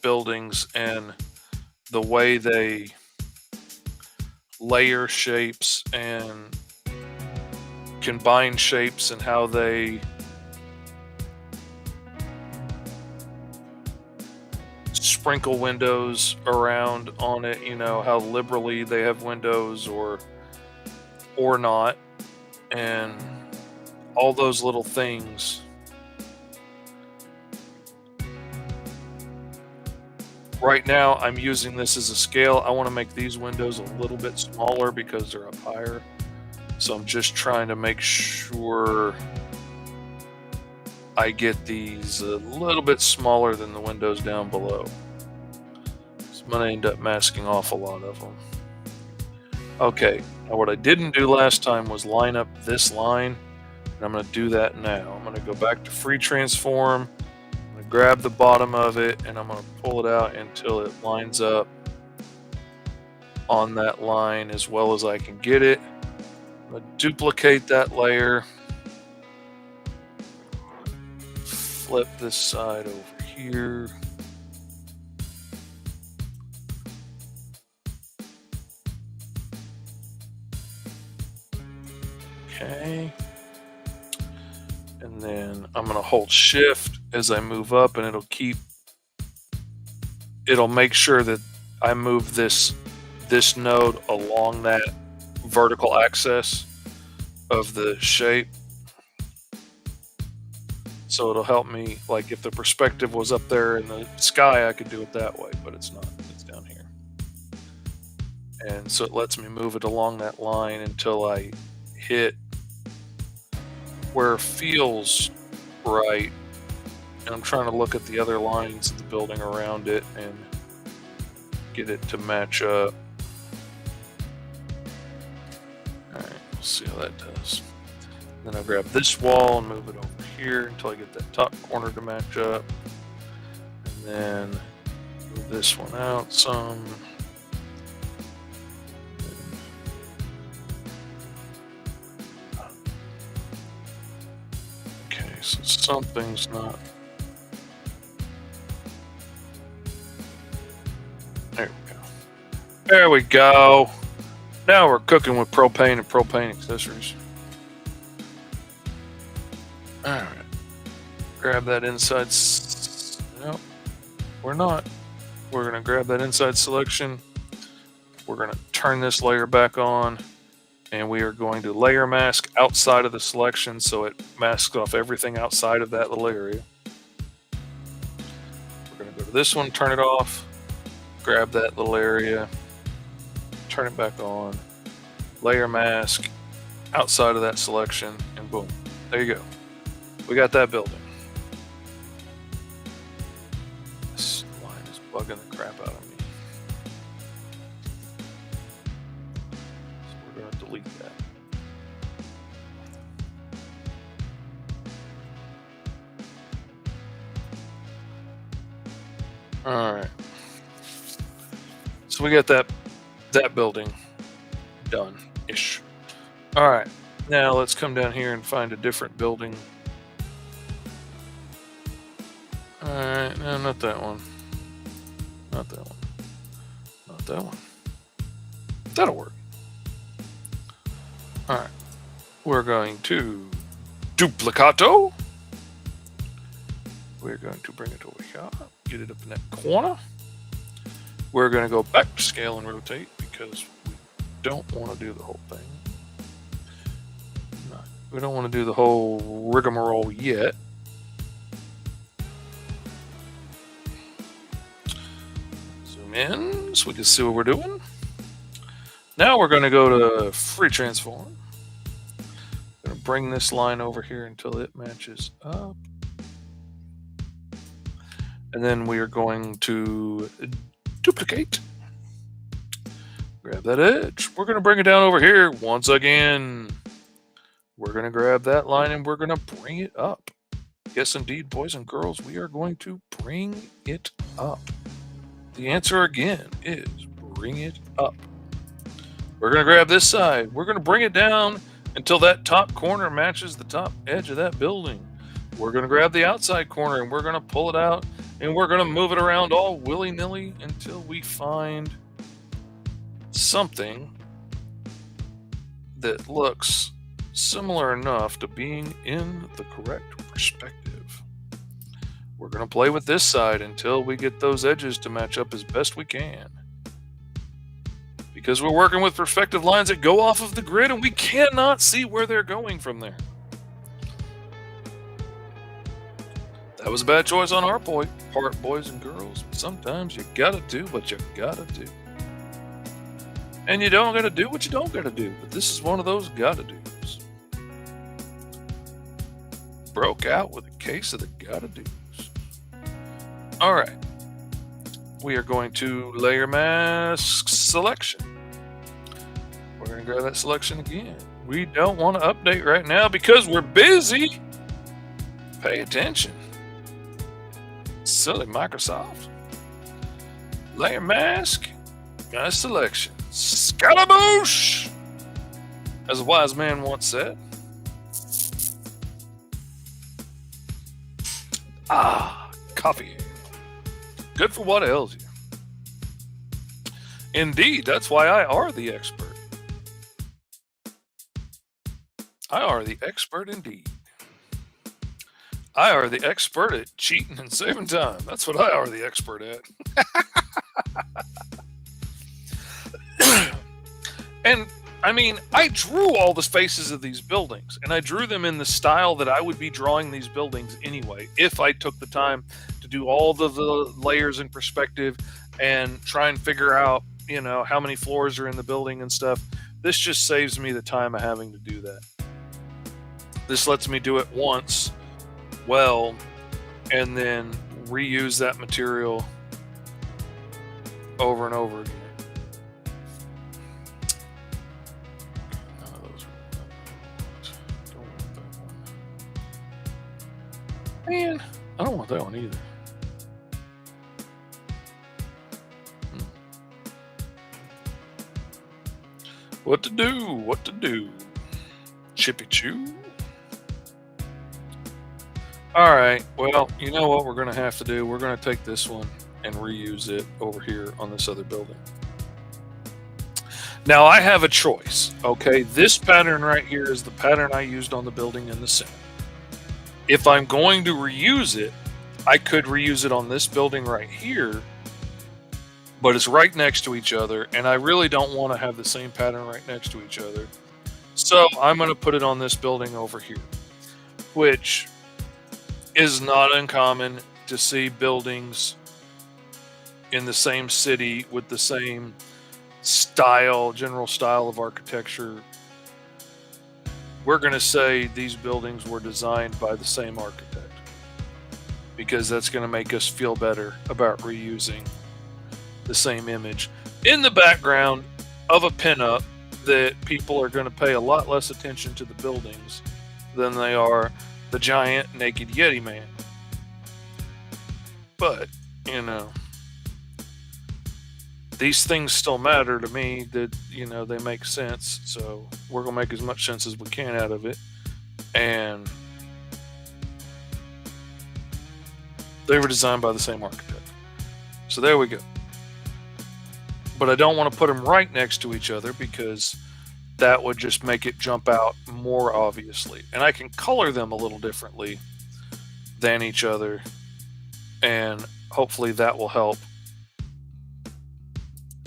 buildings and the way they layer shapes and combine shapes and how they sprinkle windows around on it, you know, how liberally they have windows or not, and all those little things. Right now I'm using this as a scale. I want to make these windows a little bit smaller because they're up higher. So I'm just trying to make sure I get these a little bit smaller than the windows down below. So I'm going to end up masking off a lot of them. Okay, now what I didn't do last time was line up this line, and I'm going to do that now. I'm going to go back to free transform, I'm going to grab the bottom of it, and I'm going to pull it out until it lines up on that line as well as I can get it. I'm going to duplicate that layer, flip this side over here. Okay. And then I'm going to hold shift as I move up, and it'll make sure that I move this node along that vertical axis of the shape. So it'll help me, like if the perspective was up there in the sky, I could do it that way, but it's not. It's down here. And so it lets me move it along that line until I hit where it feels right. And I'm trying to look at the other lines of the building around it and get it to match up. Alright, we'll see how that does. Then I'll grab this wall and move it over here until I get that top corner to match up. And then move this one out some. Okay, so something's not. There we go. There we go. Now we're cooking with propane and propane accessories. Alright. Grab that inside. No, we're not. We're going to grab that inside selection. We're going to turn this layer back on. And we are going to layer mask outside of the selection so it masks off everything outside of that little area. We're going to go to this one, turn it off. Grab that little area. Turn it back on. Layer mask outside of that selection. And boom. There you go. We got that building. This line is bugging the crap out of me. So we're going to delete that. Alright. So we got that building done-ish. Alright. Now let's come down here and find a different building. Alright, no, not that one. Not that one. Not that one. That'll work. Alright. We're going to duplicato. We're going to bring it over here. Get it up in that corner. We're going to go back to scale and rotate because we don't want to do the whole thing. No, we don't want to do the whole rigmarole yet. Zoom in so we can see what we're doing. Now we're going to go to free transform. I'm going to bring this line over here until it matches up. And then we are going to duplicate. Grab that edge. We're going to bring it down over here once again. We're going to grab that line and we're going to bring it up. Yes, indeed, boys and girls, we are going to bring it up. The answer again is bring it up. We're going to grab this side. We're going to bring it down until that top corner matches the top edge of that building. We're going to grab the outside corner and we're going to pull it out and we're going to move it around all willy-nilly until we find something that looks similar enough to being in the correct perspective. We're going to play with this side until we get those edges to match up as best we can. Because we're working with perspective lines that go off of the grid and we cannot see where they're going from there. That was a bad choice on our part, boys and girls. Sometimes you gotta do what you gotta do. And you don't gotta do what you don't gotta do. But this is one of those gotta do's. Broke out with a case of the gotta do's. Alright. We are going to layer mask selection. We're going to grab that selection again. We don't want to update right now because we're busy. Pay attention. Silly Microsoft. Layer mask. Got a selection. Scalaboosh! As a wise man once said. Ah, coffee. Good for what ails you. Indeed, that's why I are the expert. I are the expert indeed. I are the expert at cheating and saving time. That's what I are the expert at. And I mean, I drew all the faces of these buildings, and I drew them in the style that I would be drawing these buildings anyway, if I took the time to do all the layers in perspective and try and figure out, how many floors are in the building and stuff. This just saves me the time of having to do that. This lets me do it once well, and then reuse that material over and over again. None of those don't want that one. Man, I don't want that one either. What to do? What to do? Chippy Chew? Alright, well, you know what we're going to have to do? We're going to take this one and reuse it over here on this other building. Now, I have a choice, okay? This pattern right here is the pattern I used on the building in the center. If I'm going to reuse it, I could reuse it on this building right here, but it's right next to each other, and I really don't want to have the same pattern right next to each other. So I'm going to put it on this building over here, which is not uncommon to see buildings in the same city with the same style, general style of architecture. We're going to say these buildings were designed by the same architect, because that's going to make us feel better about reusing the same image in the background of a pinup that people are going to pay a lot less attention to the buildings than they are the giant naked Yeti man. But, these things still matter to me, that, they make sense. So we're going to make as much sense as we can out of it. And they were designed by the same architect. So there we go. But I don't want to put them right next to each other, because that would just make it jump out more obviously. And I can color them a little differently than each other, and hopefully that will help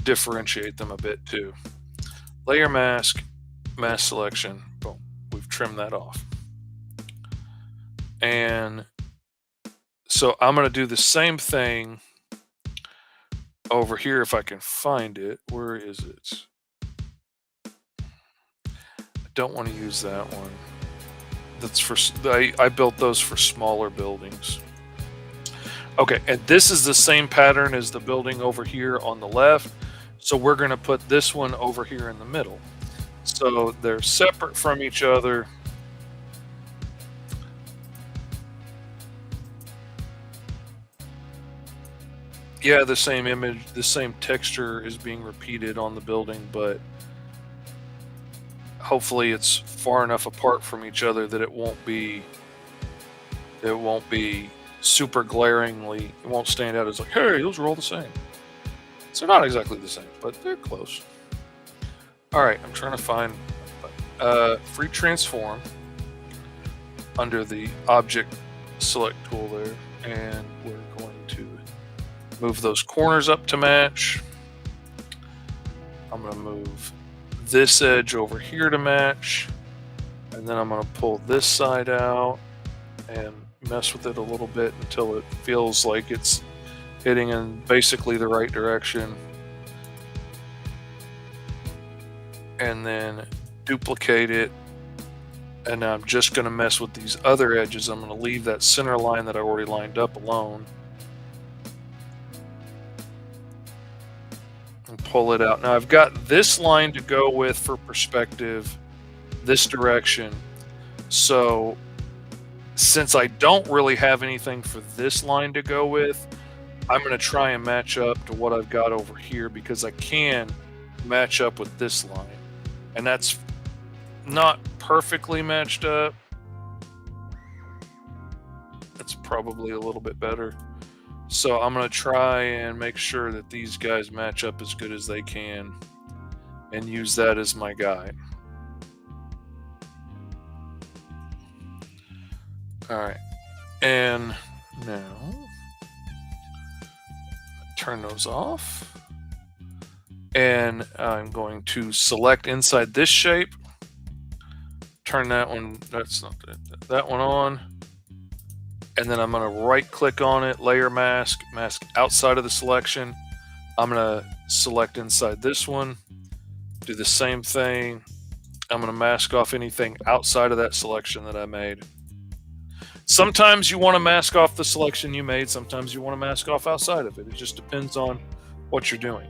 differentiate them a bit too. Layer mask, mask selection, boom, we've trimmed that off. And so I'm going to do the same thing over here if I can find it. Where is it? Don't want to use that one. That's for I built those for smaller buildings. Okay, and this is the same pattern as the building over here on the left, so we're going to put this one over here in the middle. So they're separate from each other. Yeah, the same image, the same texture is being repeated on the building, but hopefully it's far enough apart from each other that it won't be super glaringly, it won't stand out as like, hey, those are all the same. So not exactly the same, but they're close. All right, I'm trying to find free transform under the object select tool there, and we're going to move those corners up to match. I'm going to move this edge over here to match, and then I'm going to pull this side out and mess with it a little bit until it feels like it's hitting in basically the right direction, and then duplicate it. And now I'm just going to mess with these other edges. I'm going to leave that center line that I already lined up alone and pull it out. Now I've got this line to go with for perspective, this direction. So since I don't really have anything for this line to go with, I'm going to try and match up to what I've got over here, because I can match up with this line. And that's not perfectly matched up. That's probably a little bit better. So I'm going to try and make sure that these guys match up as good as they can and use that as my guide. All right. And now turn those off. and I'm going to select inside this shape, turn that one, that's not that one on, and then I'm going to right click on it, layer mask, mask outside of the selection. I'm going to select inside this one, do the same thing. I'm going to mask off anything outside of that selection that I made. Sometimes you want to mask off the selection you made, sometimes you want to mask off outside of it. It just depends on what you're doing.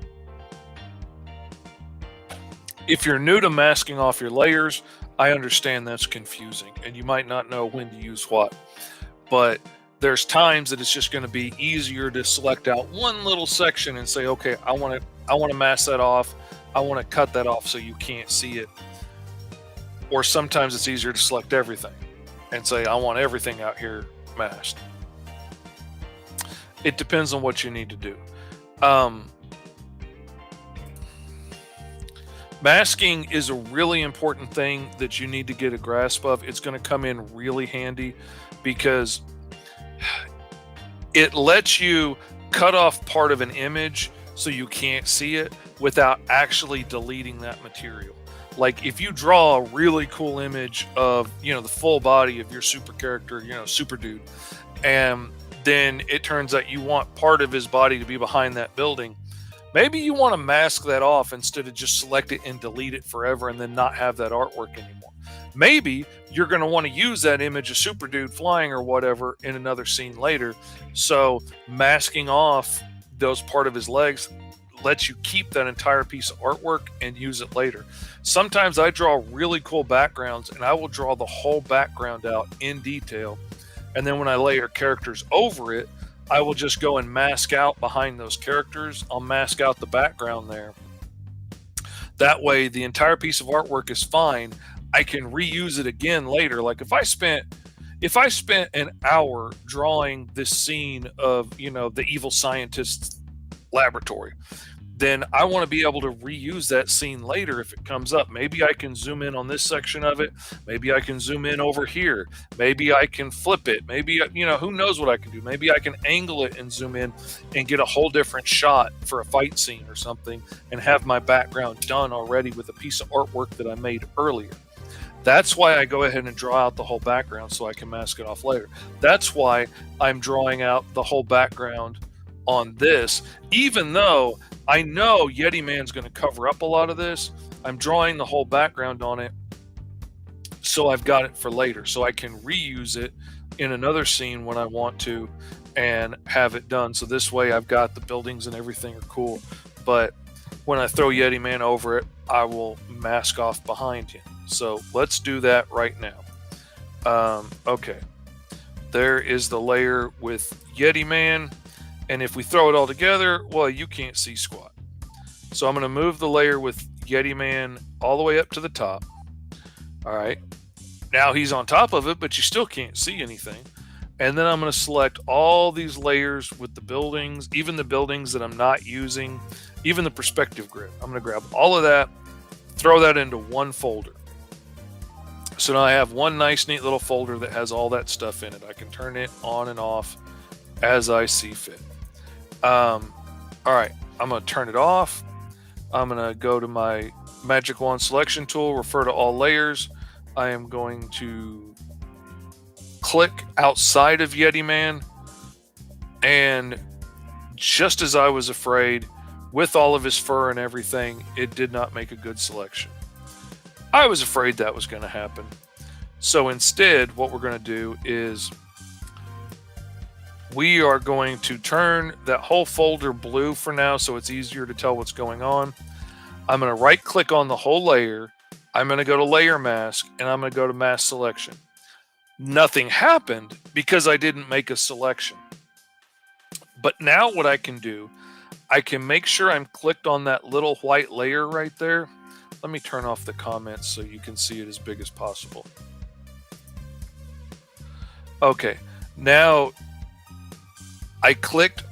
If you're new to masking off your layers, I understand that's confusing and you might not know when to use what, but there's times that it's just going to be easier to select out one little section and say, okay, I want to mask that off. I want to cut that off so you can't see it. Or sometimes it's easier to select everything and say, I want everything out here masked. It depends on what you need to do. Masking is a really important thing that you need to get a grasp of. It's going to come in really handy because it lets you cut off part of an image so you can't see it without actually deleting that material. Like if you draw a really cool image of, the full body of your super character, super dude, and then it turns out you want part of his body to be behind that building, maybe you want to mask that off instead of just select it and delete it forever and then not have that artwork anymore. Maybe you're going to want to use that image of super dude flying or whatever in another scene later. So masking off those part of his legs lets you keep that entire piece of artwork and use it later. Sometimes I draw really cool backgrounds and I will draw the whole background out in detail. And then when I layer characters over it, I will just go and mask out behind those characters. I'll mask out the background there. That way the entire piece of artwork is fine. I can reuse it again later. Like if I spent an hour drawing this scene of, the evil scientist's laboratory, then I want to be able to reuse that scene later if it comes up. Maybe I can zoom in on this section of it. Maybe I can zoom in over here. Maybe I can flip it. Maybe, who knows what I can do. Maybe I can angle it and zoom in and get a whole different shot for a fight scene or something and have my background done already with a piece of artwork that I made earlier. That's why I go ahead and draw out the whole background so I can mask it off later. That's why I'm drawing out the whole background on this, even though I know Yeti Man's going to cover up a lot of this. I'm drawing the whole background on it so I've got it for later, so I can reuse it in another scene when I want to and have it done. So this way I've got the buildings and everything are cool, but when I throw Yeti Man over it, I will mask off behind him. So let's do that right now. Okay, there is the layer with Yeti Man. And if we throw it all together, well, you can't see squat. So I'm going to move the layer with Yeti Man all the way up to the top. All right. Now he's on top of it, but you still can't see anything. And then I'm going to select all these layers with the buildings, even the buildings that I'm not using, even the perspective grid. I'm going to grab all of that, throw that into one folder. So now I have one nice, neat little folder that has all that stuff in it. I can turn it on and off as I see fit. All right, I'm going to turn it off. I'm going to go to my Magic Wand selection tool, refer to all layers. I am going to click outside of Yeti Man. And just as I was afraid, with all of his fur and everything, it did not make a good selection. I was afraid that was going to happen. So instead, what we're going to do is we are going to turn that whole folder blue for now so it's easier to tell what's going on. I'm going to right click on the whole layer. I'm going to go to layer mask and I'm going to go to mask selection. Nothing happened because I didn't make a selection. But now what I can do, I can make sure I'm clicked on that little white layer right there. Let me turn off the comments so you can see it as big as possible. Okay, now I clicked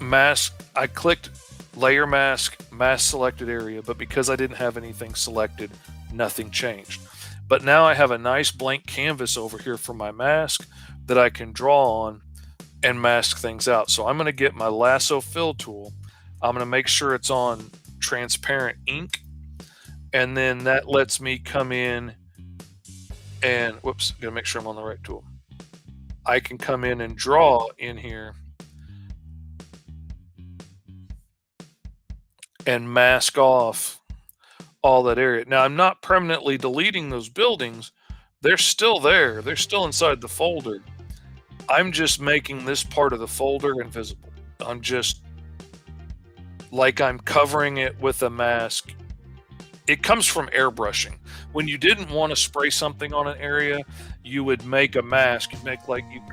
layer mask, mask selected area, but because I didn't have anything selected, nothing changed. But now I have a nice blank canvas over here for my mask that I can draw on and mask things out. So I'm going to get my lasso fill tool. I'm going to make sure it's on transparent ink, and then that lets me come in and, whoops, gotta make sure I'm on the right tool. I can come in and draw in here and mask off all that area. Now, I'm not permanently deleting those buildings. They're still there. They're still inside the folder. I'm just making this part of the folder invisible. I'm just like I'm covering it with a mask. It comes from airbrushing. When you didn't want to spray something on an area, you would make a mask. You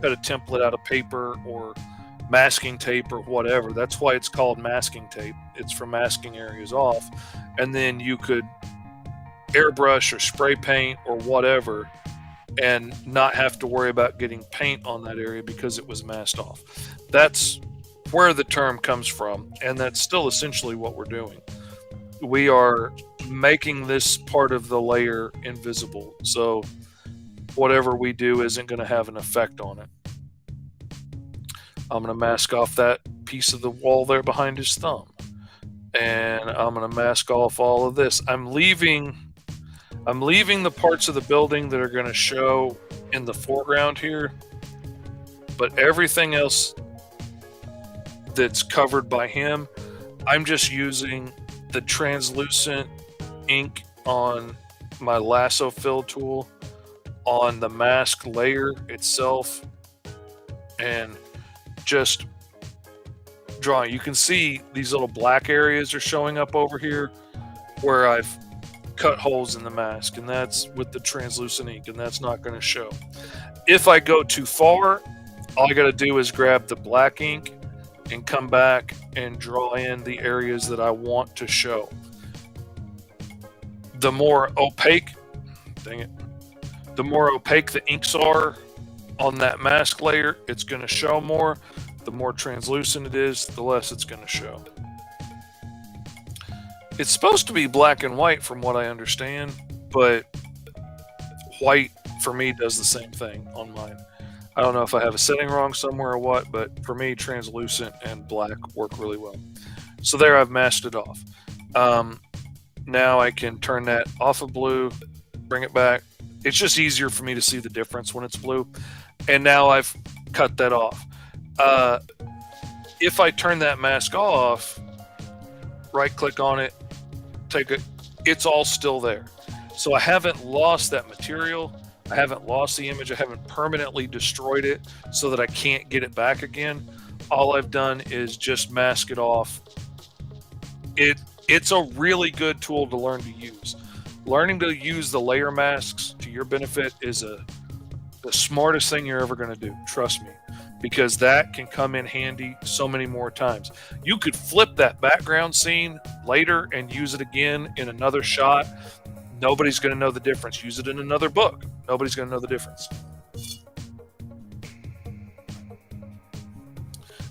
cut a template out of paper or masking tape or whatever. That's why it's called masking tape. It's for masking areas off. And then you could airbrush or spray paint or whatever and not have to worry about getting paint on that area because it was masked off. That's where the term comes from, and that's still essentially what we're doing. We are making this part of the layer invisible, so whatever we do isn't going to have an effect on it. I'm going to mask off that piece of the wall there behind his thumb, and I'm going to mask off all of this. I'm leaving the parts of the building that are going to show in the foreground here, but everything else that's covered by him, I'm just using the translucent ink on my lasso fill tool on the mask layer itself and just drawing. You can see these little black areas are showing up over here where I've cut holes in the mask, and that's with the translucent ink, and that's not going to show. If I go too far, all I got to do is grab the black ink and come back and draw in the areas that I want to show. The more opaque, the more opaque the inks are on that mask layer, it's going to show more. The more translucent it is, the less it's going to show. It's supposed to be black and white from what I understand, but white for me does the same thing on mine. I don't know if I have a setting wrong somewhere or what, but for me, translucent and black work really well. So there, I've masked it off. Now I can turn that off of blue, bring it back. It's just easier for me to see the difference when it's blue. And now I've cut that off. If I turn that mask off, right click on it, take it, it's all still there. So I haven't lost that material. I haven't lost the image. I haven't permanently destroyed it so that I can't get it back again. All I've done is just mask it off. It's a really good tool to learn to use. Learning to use the layer masks to your benefit is the smartest thing you're ever going to do. Trust me, because that can come in handy so many more times. You could flip that background scene later and use it again in another shot. Nobody's going to know the difference. Use it in another book. Nobody's going to know the difference.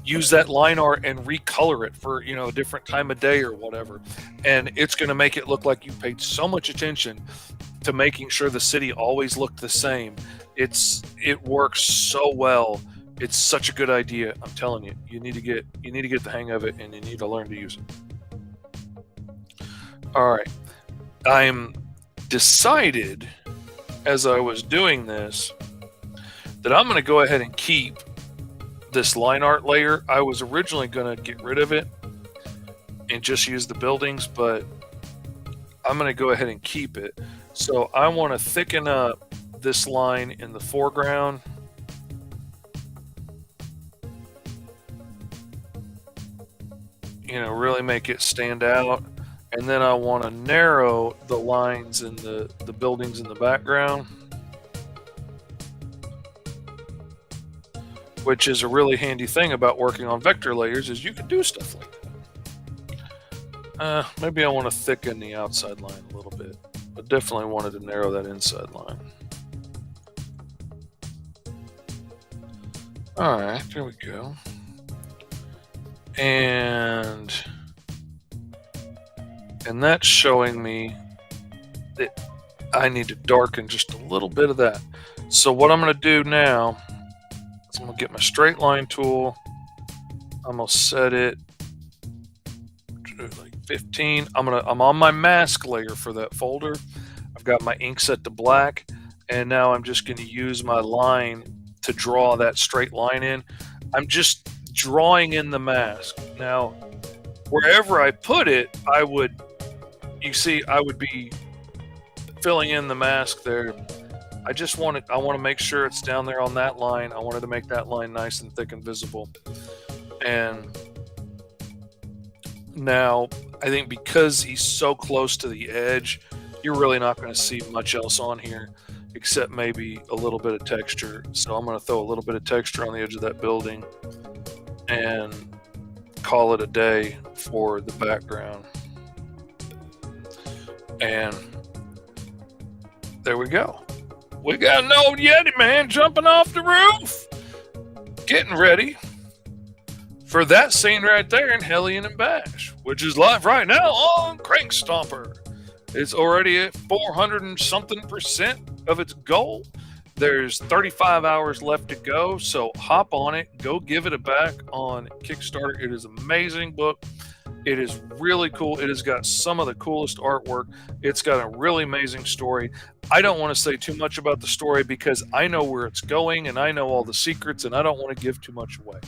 Use that line art and recolor it for, a different time of day or whatever. And it's going to make it look like you paid so much attention to making sure the city always looked the same. It works so well. It's such a good idea. I'm telling you, you need to get the hang of it, and you need to learn to use it. All right. I'm decided as I was doing this that I'm going to go ahead and keep this line art layer. I was originally going to get rid of it and just use the buildings, but I'm going to go ahead and keep it. So I want to thicken up this line in the foreground. Really make it stand out. And then I want to narrow the lines in the buildings in the background, which is a really handy thing about working on vector layers, is you can do stuff like that. Maybe I want to thicken the outside line a little bit, but definitely wanted to narrow that inside line. All right, there we go. And that's showing me that I need to darken just a little bit of that. So what I'm going to do now is I'm going to get my straight line tool. I'm going to set it to like 15. I'm on my mask layer for that folder. I've got my ink set to black, and now I'm just gonna use my line to draw that straight line in. I'm just drawing in the mask. Now, wherever I put it, I would be filling in the mask there. I want to make sure it's down there on that line. I wanted to make that line nice and thick and visible. And now, I think because he's so close to the edge, you're really not going to see much else on here except maybe a little bit of texture. So I'm going to throw a little bit of texture on the edge of that building and call it a day for the background. And there we go. We got an old Yeti man jumping off the roof, getting ready for that scene right there in Hellion and Bash, which is live right now on Crank Stomper. It's already at 400 and something% of its goal. There's 35 hours left to go, so hop on it. Go give it a back on Kickstarter. It is an amazing book. It is really cool. It has got some of the coolest artwork. It's got a really amazing story. I don't want to say too much about the story because I know where it's going and I know all the secrets and I don't want to give too much away.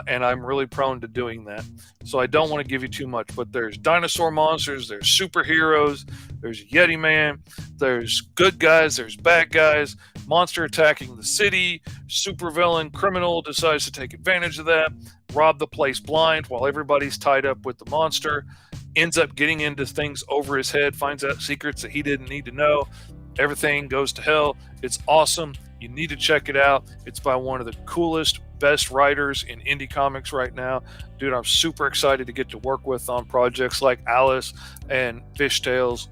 And I'm really prone to doing that. So I don't want to give you too much, but there's dinosaur monsters, there's superheroes, there's Yeti Man, there's good guys, there's bad guys, monster attacking the city, supervillain criminal decides to take advantage of that, rob the place blind while everybody's tied up with the monster, ends up getting into things over his head, finds out secrets that he didn't need to know. Everything goes to hell. It's awesome. You need to check it out. It's by one of the coolest, best writers in indie comics right now. Dude, I'm super excited to get to work with on projects like Alice and Fishtails.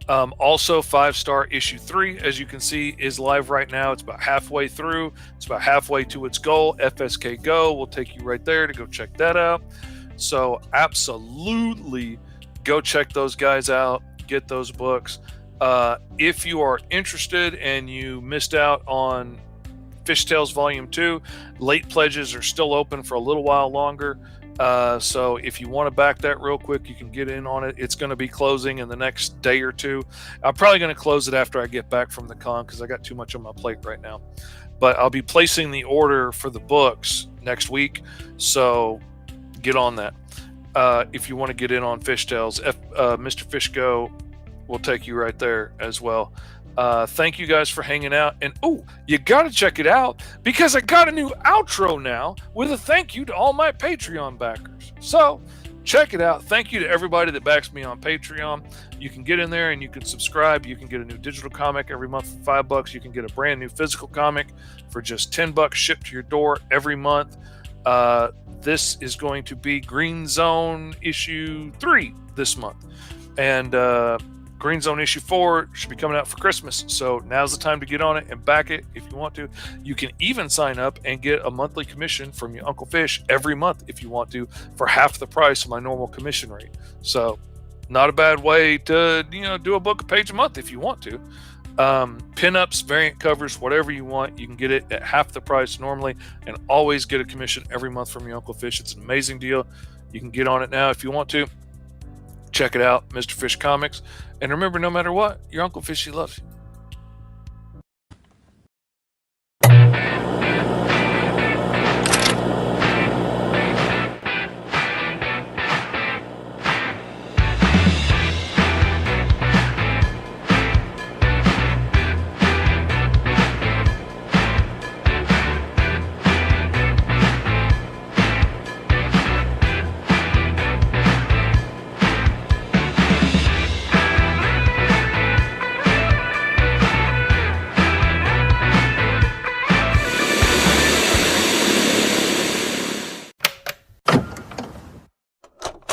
Also, 5-star issue 3, as you can see, is live right now. It's about halfway through. It's about halfway to its goal. FSK Go will take you right there to go check that out. So absolutely go check those guys out. Get those books. If you are interested and you missed out on Fishtails Volume 2, late pledges are still open for a little while longer. So if you want to back that real quick, you can get in on it. It's going to be closing in the next day or two. I'm probably going to close it after I get back from the con because I got too much on my plate right now. But I'll be placing the order for the books next week. So get on that. If you want to get in on Fishtails, Mr. Fish Go will take you right there as well. Thank you guys for hanging out. And you got to check it out because I got a new outro now with a thank you to all my Patreon backers. So check it out. Thank you to everybody that backs me on Patreon. You can get in there and you can subscribe. You can get a new digital comic every month for $5. You can get a brand new physical comic for just $10 shipped to your door every month. This is going to be Green Zone issue 3 this month. And Green Zone issue 4 should be coming out for Christmas. So now's the time to get on it and back it if you want to. You can even sign up and get a monthly commission from your Uncle Fish every month if you want to, for half the price of my normal commission rate. So not a bad way to, do a book a page a month if you want to. Pinups, variant covers, whatever you want, you can get it at half the price normally and always get a commission every month from your Uncle Fish. It's an amazing deal. You can get on it now if you want to. Check it out, Mr. Fish Comics. And remember, no matter what, your Uncle Fishy loves you.